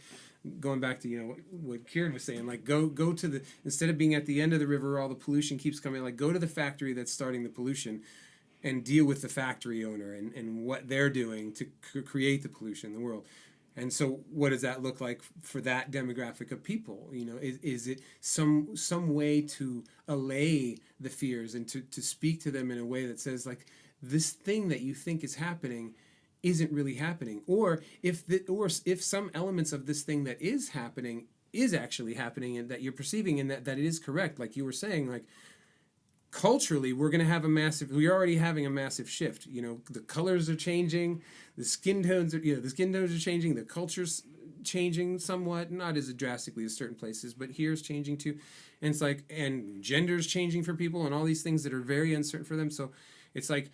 Speaker 3: going back to what Kieran was saying, like go to the, instead of being at the end of the river where all the pollution keeps coming, like go to the factory that's starting the pollution and deal with the factory owner and what they're doing to create the pollution in the world. And so what does that look like for that demographic of people? Is it some way to allay the fears and to speak to them in a way that says, like, this thing that you think is happening isn't really happening, or if some elements of this thing that is happening is actually happening, and that you're perceiving, and that it is correct, like you were saying, like culturally we're already having a massive shift. The colors are changing, the skin tones are changing, the culture's changing somewhat, not as drastically as certain places, but here's changing too. And it's like, and gender's changing for people, and all these things that are very uncertain for them. So it's like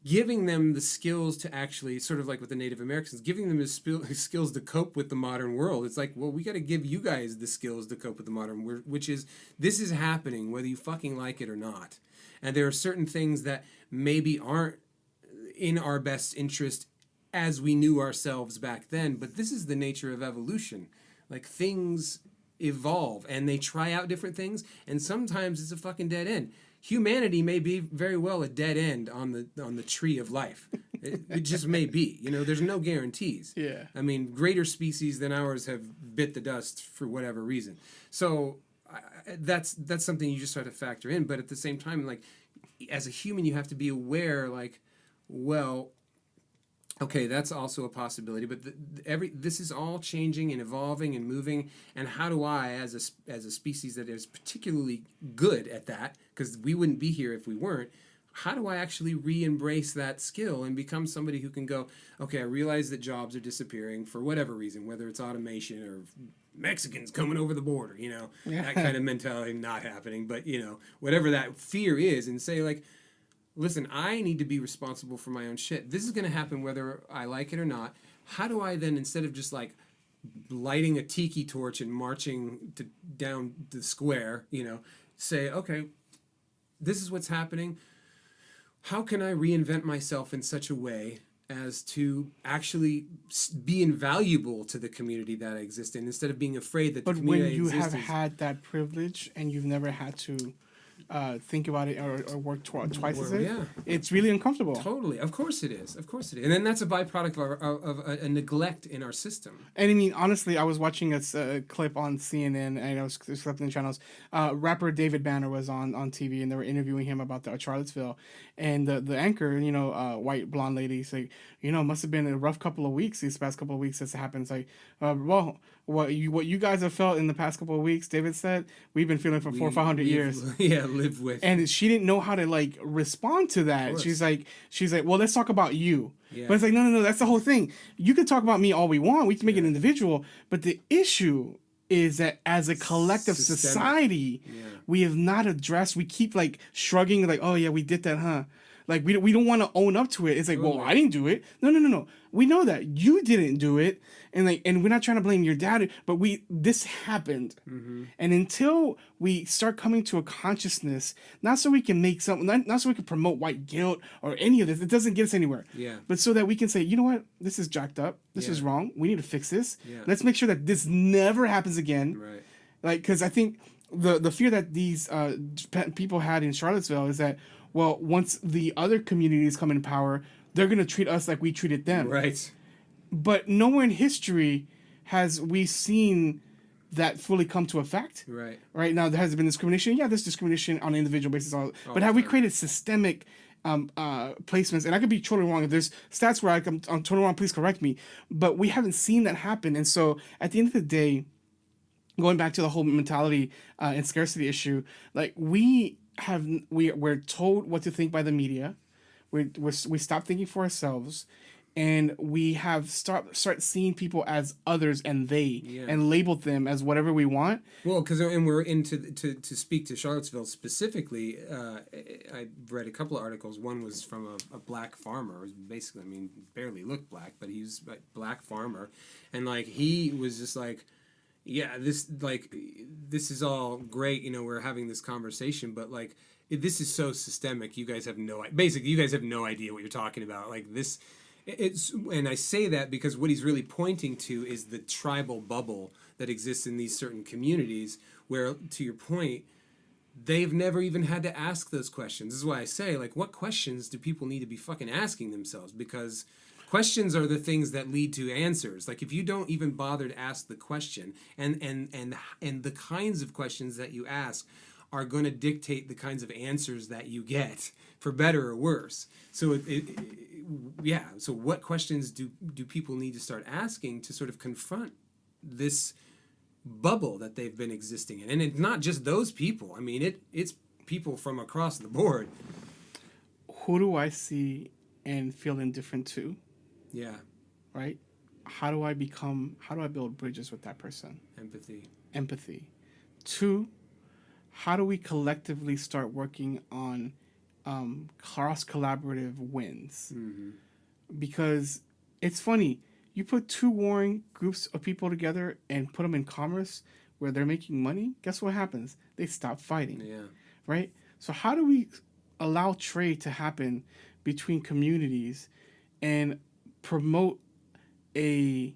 Speaker 3: giving them the skills to actually, sort of like with the Native Americans, giving them the skills to cope with the modern world. It's like, well, we got to give you guys the skills to cope with the modern world, which is, this is happening whether you fucking like it or not. And there are certain things that maybe aren't in our best interest as we knew ourselves back then, but this is the nature of evolution. Like, things evolve and they try out different things, and sometimes it's a fucking dead end. Humanity may be very well a dead end on the tree of life. It just may be. There's no guarantees.
Speaker 2: Yeah.
Speaker 3: I mean, greater species than ours have bit the dust for whatever reason. So that's something you just have to factor in. But at the same time, like, as a human, you have to be aware, like, well, okay, that's also a possibility, but this is all changing and evolving and moving. And how do I, as a species that is particularly good at that, because we wouldn't be here if we weren't, how do I actually re-embrace that skill and become somebody who can go, okay, I realize that jobs are disappearing for whatever reason, whether it's automation or Mexicans coming over the border, that kind of mentality not happening, but whatever that fear is, and say, like, listen, I need to be responsible for my own shit. This is going to happen whether I like it or not. How do I then, instead of just like lighting a tiki torch and marching down the square, say, okay, this is what's happening. How can I reinvent myself in such a way as to actually be invaluable to the community that I exist in, instead of being afraid that the community I exist in.
Speaker 2: But when you have had that privilege and you've never had to think about it or work twice as it, it's really uncomfortable.
Speaker 3: Totally. Of course it is. And then that's a byproduct of a neglect in our system.
Speaker 2: And I mean, honestly, I was watching a clip on CNN, and I was selecting the channels. Rapper David Banner was on TV, and they were interviewing him about the Charlottesville. And the anchor, white blonde lady, say, must have been a rough couple of weeks, these past couple of weeks that's happened. It's like, well, what you guys have felt in the past couple of weeks, David said, we've been feeling for 400 or 500 years.
Speaker 3: Yeah, live with.
Speaker 2: And she didn't know how to like respond to that. She's like, well, let's talk about you. Yeah. But it's like, no, that's the whole thing. You can talk about me all we want. We can make it individual, but the issue is that as a collective society, we have not addressed. We keep like shrugging, like, oh yeah, we did that, huh? Like we don't want to own up to it. It's like, well, I didn't do it. No. We know that you didn't do it, and we're not trying to blame your dad, but this happened. Mm-hmm. And until we start coming to a consciousness, not so we can make something, not so we can promote white guilt or any of this, it doesn't get us anywhere. Yeah. But so that we can say, you know what, this is jacked up. This is wrong. We need to fix this. Yeah. Let's make sure that this never happens again. Right. Like, because I think the fear that these people had in Charlottesville is that, well, once the other communities come in power, they're going to treat us like we treated them. Right. But nowhere in history has we seen that fully come to effect. Right. Right now, there has been discrimination. Yeah, there's discrimination on an individual basis. But have we created systemic placements? And I could be totally wrong. If there's stats where I'm totally wrong, please correct me. But we haven't seen that happen. And so at the end of the day, going back to the whole mentality and scarcity issue, like we're told what to think by the media. We stop thinking for ourselves, and we have start seeing people as others and they,
Speaker 3: Yeah.
Speaker 2: and labeled them as whatever we want.
Speaker 3: Well, because and we're into to speak to Charlottesville specifically. I read a couple of articles. One was from a black farmer. It was basically, I mean, barely looked black, but he was a black farmer, and like he was just like, yeah, this is all great. You know, we're having this conversation, but like this is so systemic. You guys have you guys have no idea what you're talking about. Like this. And I say that because what he's really pointing to is the tribal bubble that exists in these certain communities where, to your point, they've never even had to ask those questions. This is why I say, like, what questions do people need to be fucking asking themselves? Because questions are the things that lead to answers. Like, if you don't even bother to ask the question, and the kinds of questions that you ask are going to dictate the kinds of answers that you get, for better or worse. So so what questions do people need to start asking to sort of confront this bubble that they've been existing in? And it's not just those people. I mean, it's people from across the board.
Speaker 2: Who do I see and feel indifferent to?
Speaker 3: Yeah.
Speaker 2: Right? How do I build bridges with that person? Empathy. 2, how do we collectively start working on cross-collaborative wins?
Speaker 3: Mm-hmm.
Speaker 2: Because it's funny, you put 2 warring groups of people together and put them in commerce where they're making money, guess what happens? They stop fighting.
Speaker 3: Yeah.
Speaker 2: Right? So how do we allow trade to happen between communities and promote a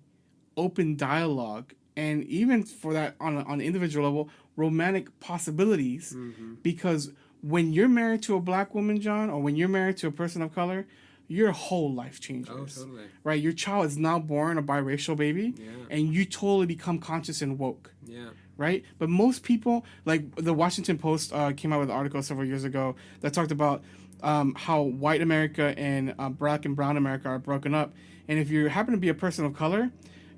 Speaker 2: open dialogue, and even for that on an individual level, romantic possibilities?
Speaker 3: Mm-hmm.
Speaker 2: Because when you're married to a black woman, John, or when you're married to a person of color, your whole life changes.
Speaker 3: Oh, totally.
Speaker 2: Right? Your child is now born a biracial baby,
Speaker 3: Yeah.
Speaker 2: and you totally become conscious and woke.
Speaker 3: Yeah.
Speaker 2: Right? But most people, like the Washington Post came out with an article several years ago that talked about how white America and black and brown America are broken up. And if you happen to be a person of color,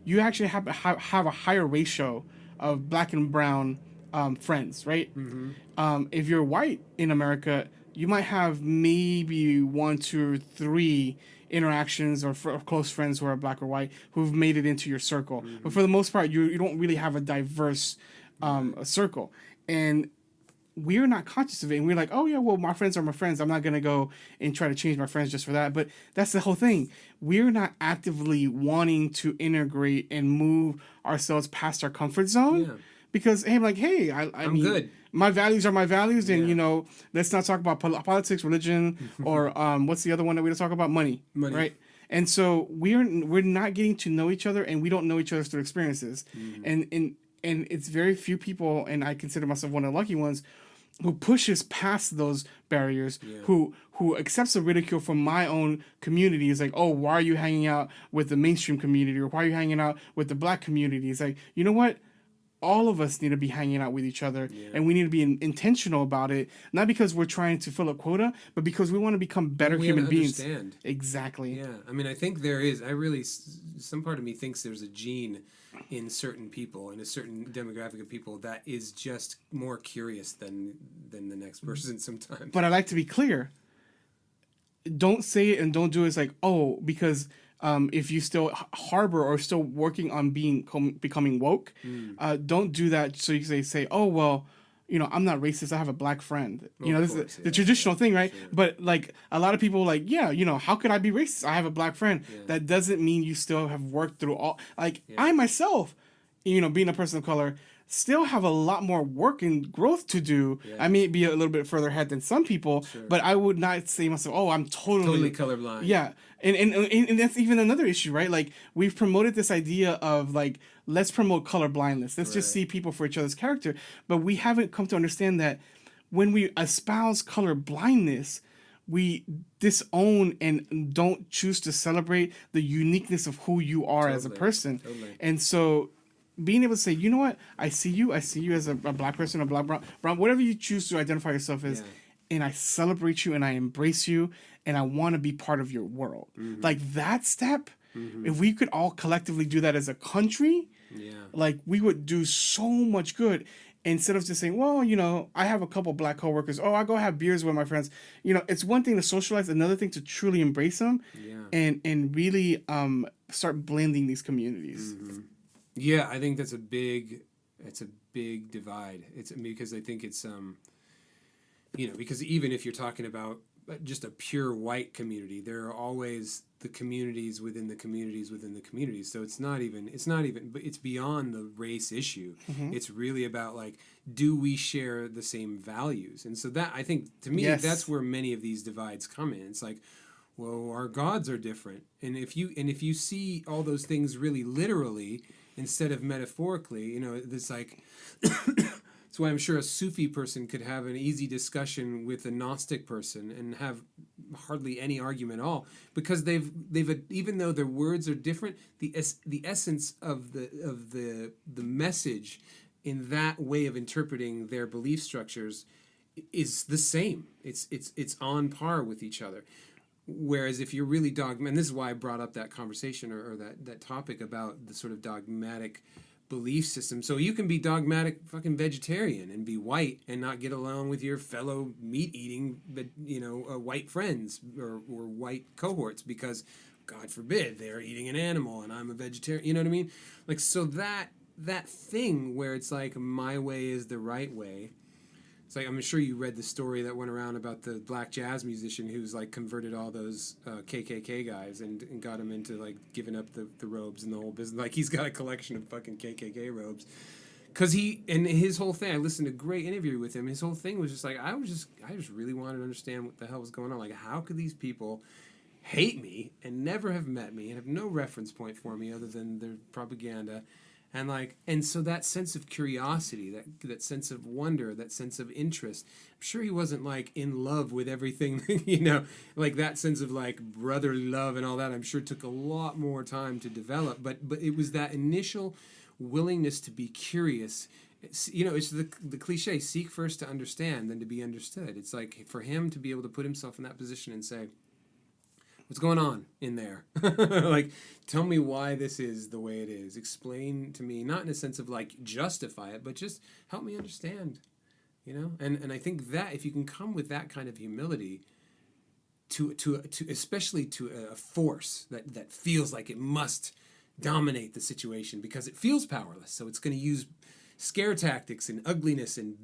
Speaker 2: you actually have a higher ratio of black and brown friends, right?
Speaker 3: Mm-hmm.
Speaker 2: If you're white in America, you might have maybe 1, 2, or 3 interactions or close friends who are black or white who've made it into your circle. Mm-hmm. But for the most part, you don't really have a diverse circle. And we're not conscious of it. And we're like, oh, yeah, well, my friends are my friends. I'm not going to go and try to change my friends just for that. But that's the whole thing. We're not actively wanting to integrate and move ourselves past our comfort zone. Yeah. Because, hey, I'm like, hey, I mean,
Speaker 3: good.
Speaker 2: My values are my values. And, you know, let's not talk about politics, religion, or what's the other one that we don't talk about? Money. Right? And so we're not getting to know each other, and we don't know each other through experiences. Mm. And it's very few people, and I consider myself one of the lucky ones, who pushes past those barriers, who accepts the ridicule from my own community. Is like, oh, why are you hanging out with the mainstream community, or why are you hanging out with the black community? It's like, you know what? All of us need to be hanging out with each other, and we need to be intentional about it. Not because we're trying to fill a quota, but because we want to become better human beings. Exactly.
Speaker 3: Yeah, I mean, I think there is. Some part of me thinks there's a gene in certain people, in a certain demographic of people, that is just more curious than the next person sometimes.
Speaker 2: But I like to be clear. Don't say it and don't do it. It's like, oh, because if you still harbor or still working on becoming woke, don't do that. So you can say, oh, well, you know, I'm not racist. I have a black friend. You know, this is the traditional thing, right? Sure. But like a lot of people, like, yeah, you know, how could I be racist? I have a black friend. Yeah. That doesn't mean you still have worked through all. Like I myself, you know, being a person of color, still have a lot more work and growth to do. Yeah. I may be a little bit further ahead than some people, but I would not say myself, oh, I'm totally
Speaker 3: colorblind.
Speaker 2: Yeah. And that's even another issue, right? Like we've promoted this idea of like, let's promote color blindness. Let's just see people for each other's character. But we haven't come to understand that when we espouse color blindness, we disown and don't choose to celebrate the uniqueness of who you are as a person. And so being able to say, you know what, I see you as a black person, a black, brown, whatever you choose to identify yourself as, and I celebrate you and I embrace you and I want to be part of your world. Mm-hmm. Like that step, if we could all collectively do that as a country, like we would do so much good. instead of just saying, well, I have a couple black coworkers. Oh, I go have beers with my friends. It's one thing to socialize, another thing to truly embrace them,
Speaker 3: Yeah.
Speaker 2: and really start blending these communities.
Speaker 3: Yeah, I think that's a big divide. It's because I think it's because even if you're talking about just a pure white community, there are always the communities within the communities within the communities. So it's not even but it's beyond the race issue. It's really about like, do we share the same values? And so that, I think, to me,
Speaker 2: Yes.
Speaker 3: that's where many of these divides come in. It's like, well, our gods are different. And if you see all those things really literally instead of metaphorically, it's like that's why I'm sure a Sufi person could have an easy discussion with a Gnostic person and have hardly any argument at all, because they've even though their words are different, the essence of the message in that way of interpreting their belief structures is the same. It's on par with each other. Whereas if you're really dogmatic, and this is why I brought up that conversation or that topic about the sort of dogmatic belief system. So you can be dogmatic fucking vegetarian and be white and not get along with your fellow meat-eating, white friends or white cohorts because, God forbid, they're eating an animal and I'm a vegetarian. You know what I mean? Like, so that thing where it's like my way is the right way. It's like, I'm sure you read the story that went around about the black jazz musician who's like converted all those KKK guys and got him into like giving up the robes and the whole business. Like, he's got a collection of fucking KKK robes. Because his whole thing, I listened to a great interview with him. His whole thing was just like, I just really wanted to understand what the hell was going on. Like, how could these people hate me and never have met me and have no reference point for me other than their propaganda? And so that sense of curiosity, that sense of wonder, that sense of interest, I'm sure he wasn't like in love with everything, like that sense of like brotherly love and all that. I'm sure took a lot more time to develop, but it was that initial willingness to be curious. It's the cliche, seek first to understand than to be understood. It's like for him to be able to put himself in that position and say, what's going on in there? Like, tell me why this is the way it is. Explain to me, not in a sense of like justify it, but just help me understand, And I think that if you can come with that kind of humility to especially to a force that feels like it must dominate the situation because it feels powerless, so it's going to use scare tactics and ugliness and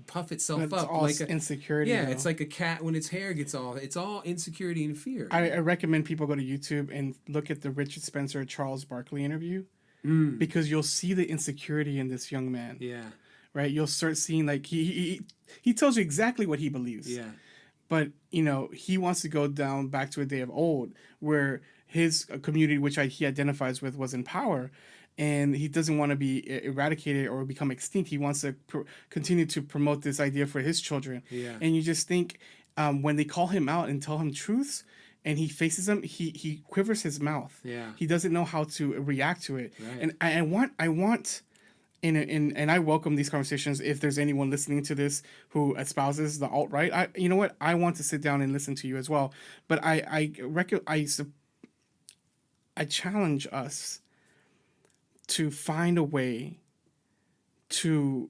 Speaker 3: puff itself
Speaker 2: It's
Speaker 3: up
Speaker 2: all
Speaker 3: like
Speaker 2: insecurity.
Speaker 3: Yeah, it's like a cat when its hair gets all. It's all insecurity and fear.
Speaker 2: I recommend people go to YouTube and look at the Richard Spencer Charles Barkley interview because you'll see the insecurity in this young man.
Speaker 3: Yeah.
Speaker 2: Right. You'll start seeing like he tells you exactly what he believes.
Speaker 3: Yeah.
Speaker 2: But he wants to go down back to a day of old where his community, which he identifies with, was in power. And he doesn't want to be eradicated or become extinct. He wants to continue to promote this idea for his children.
Speaker 3: Yeah.
Speaker 2: And you just think when they call him out and tell him truths and he faces them, he quivers his mouth.
Speaker 3: Yeah.
Speaker 2: He doesn't know how to react to it.
Speaker 3: Right.
Speaker 2: And I want and I welcome these conversations. If there's anyone listening to this who espouses the alt-right, you know what? I want to sit down and listen to you as well. But I challenge us to find a way to,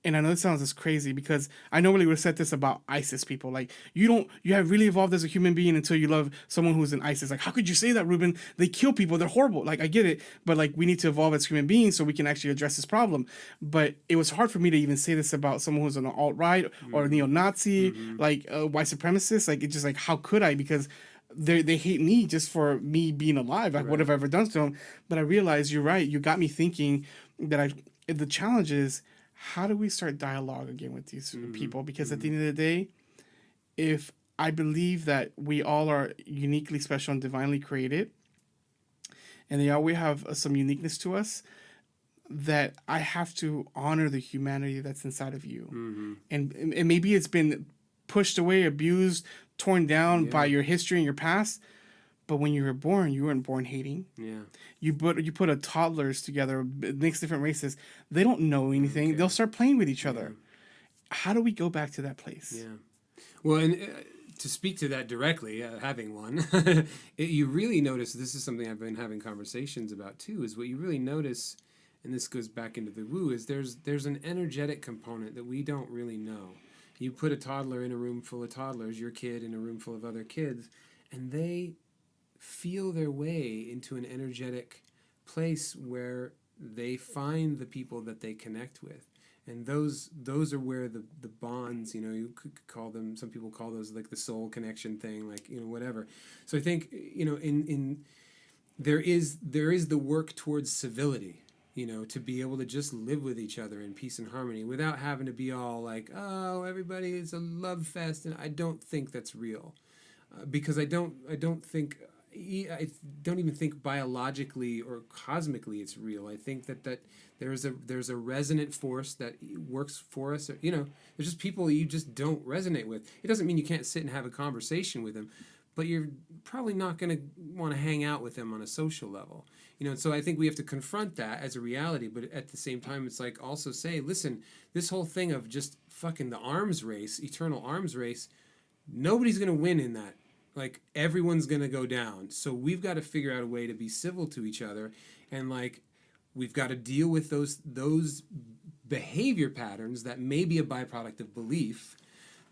Speaker 2: and I know this sounds as crazy because I normally would have said this about ISIS people. Like, you have really evolved as a human being until you love someone who's in ISIS. Like, how could you say that, Ruben? They kill people. They're horrible. Like, I get it. But like, we need to evolve as human beings so we can actually address this problem. But it was hard for me to even say this about someone who's an alt-right or a neo-Nazi, like a white supremacist. Like, it's just like, how could I? Because they hate me just for me being alive. Like, what have I ever done to them? But I realized you're right. You got me thinking that the challenge is, how do we start dialogue again with these people? Because at the end of the day, if I believe that we all are uniquely special and divinely created, and they always have some uniqueness to us, that I have to honor the humanity that's inside of you. And maybe it's been pushed away, abused, torn down by your history and your past. But when you were born, you weren't born hating. Yeah. You put a toddlers together, mix different races. They don't know anything. Okay. They'll start playing with each other. How do we go back to that place?
Speaker 3: Yeah. Well, and to speak to that directly, having one, you really notice, this is something I've been having conversations about too, is what you really notice and this goes back into the woo, is there's an energetic component that we don't really know. You put a toddler in a room full of toddlers, your kid in a room full of other kids, and they feel their way into an energetic place where they find the people that they connect with. And those are where the bonds, you could call them, some people call those like the soul connection thing, like, whatever. So I think, in there is the work towards civility, to be able to just live with each other in peace and harmony without having to be all like, oh, everybody is a love fest. And I don't think that's real, because I don't even think biologically or cosmically it's real. I think that there's a resonant force that works for us. There's just people you just don't resonate with. It doesn't mean you can't sit and have a conversation with them, but you're probably not going to want to hang out with them on a social level. So I think we have to confront that as a reality, but at the same time, it's like also say, listen, this whole thing of just fucking the arms race, eternal arms race, nobody's going to win in that. Like, everyone's going to go down. So we've got to figure out a way to be civil to each other. And, like, we've got to deal with those behavior patterns that may be a byproduct of belief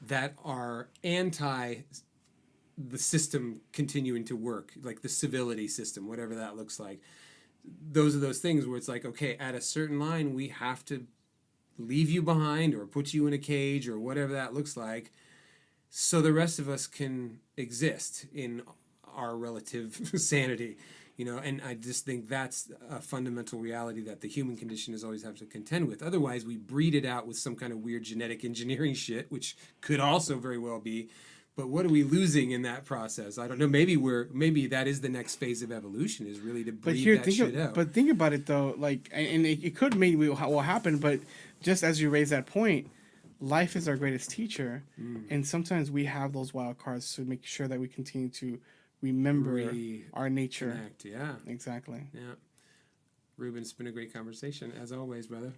Speaker 3: that are anti the system continuing to work, like the civility system, whatever that looks like. Those are those things where it's like, okay, at a certain line, we have to leave you behind or put you in a cage or whatever that looks like, so the rest of us can exist in our relative sanity, and I just think that's a fundamental reality that the human condition is always have to contend with. Otherwise, we breed it out with some kind of weird genetic engineering shit, which could also very well be. But what are we losing in that process? I don't know. Maybe that is the next phase of evolution, is really to breed shit out.
Speaker 2: But think about it though, like, and it could maybe will happen. But just as you raise that point, life is our greatest teacher, and sometimes we have those wild cards to make sure that we continue to remember our nature.
Speaker 3: Connect, yeah.
Speaker 2: Exactly.
Speaker 3: Yeah. Ruben, it's been a great conversation, as always, brother.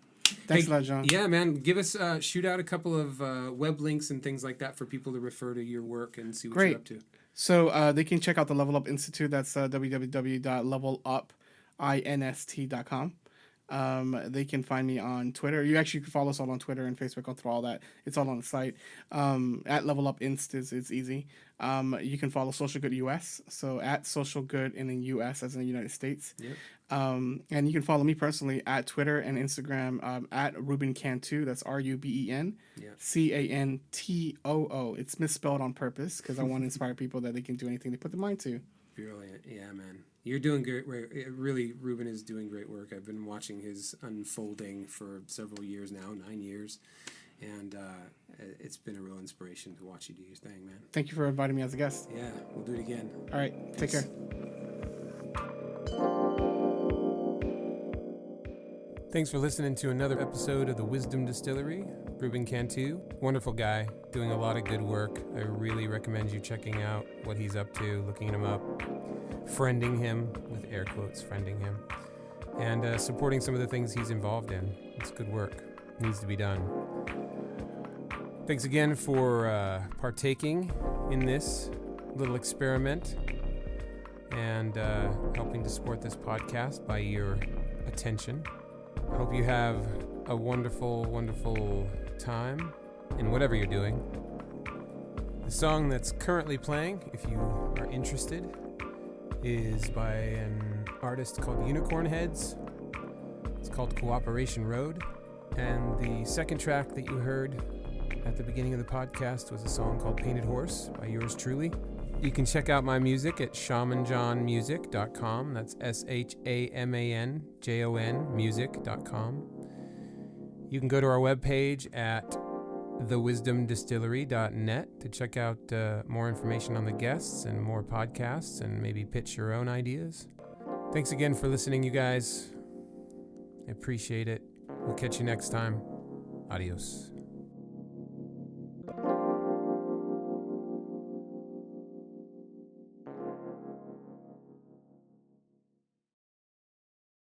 Speaker 2: Thanks a lot, John.
Speaker 3: Yeah, man. Give us, shoot out a couple of web links and things like that for people to refer to your work and see what you're up to.
Speaker 2: So they can check out the Level Up Institute. That's www.levelupinst.com. They can find me on Twitter. You actually can follow us all on Twitter and Facebook. I'll throw all that. It's all on the site. At Level Up Inst it's easy. You can follow Social Good US. So at Social Good and then US as in the United States.
Speaker 3: Yep.
Speaker 2: And you can follow me personally at Twitter and Instagram at Ruben Cantu. That's RUBEN CANTOO. It's misspelled on purpose because I want to inspire people that they can do anything they put their mind to.
Speaker 3: Brilliant. Yeah, man. You're doing great. Really, Ruben is doing great work. I've been watching his unfolding for several years now, 9 years. And it's been a real inspiration to watch you do your thing, man.
Speaker 2: Thank you for inviting me as a guest.
Speaker 3: Yeah, we'll do it again.
Speaker 2: All right. Take care.
Speaker 1: Thanks for listening to another episode of the Wisdom Distillery. Ruben Cantu, wonderful guy, doing a lot of good work. I really recommend you checking out what he's up to, looking him up, friending him, with air quotes, friending him, and supporting some of the things he's involved in. It's good work. It needs to be done. Thanks again for partaking in this little experiment and helping to support this podcast by your attention. Hope you have a wonderful, wonderful time in whatever you're doing. The song that's currently playing, if you are interested, is by an artist called Unicorn Heads. It's called Cooperation Road. And the second track that you heard at the beginning of the podcast was a song called Painted Horse by yours truly. You can check out my music at shamanjonmusic.com. That's SHAMANJON music.com. You can go to our webpage at thewisdomdistillery.net to check out more information on the guests and more podcasts and maybe pitch your own ideas. Thanks again for listening, you guys. I appreciate it. We'll catch you next time. Adios.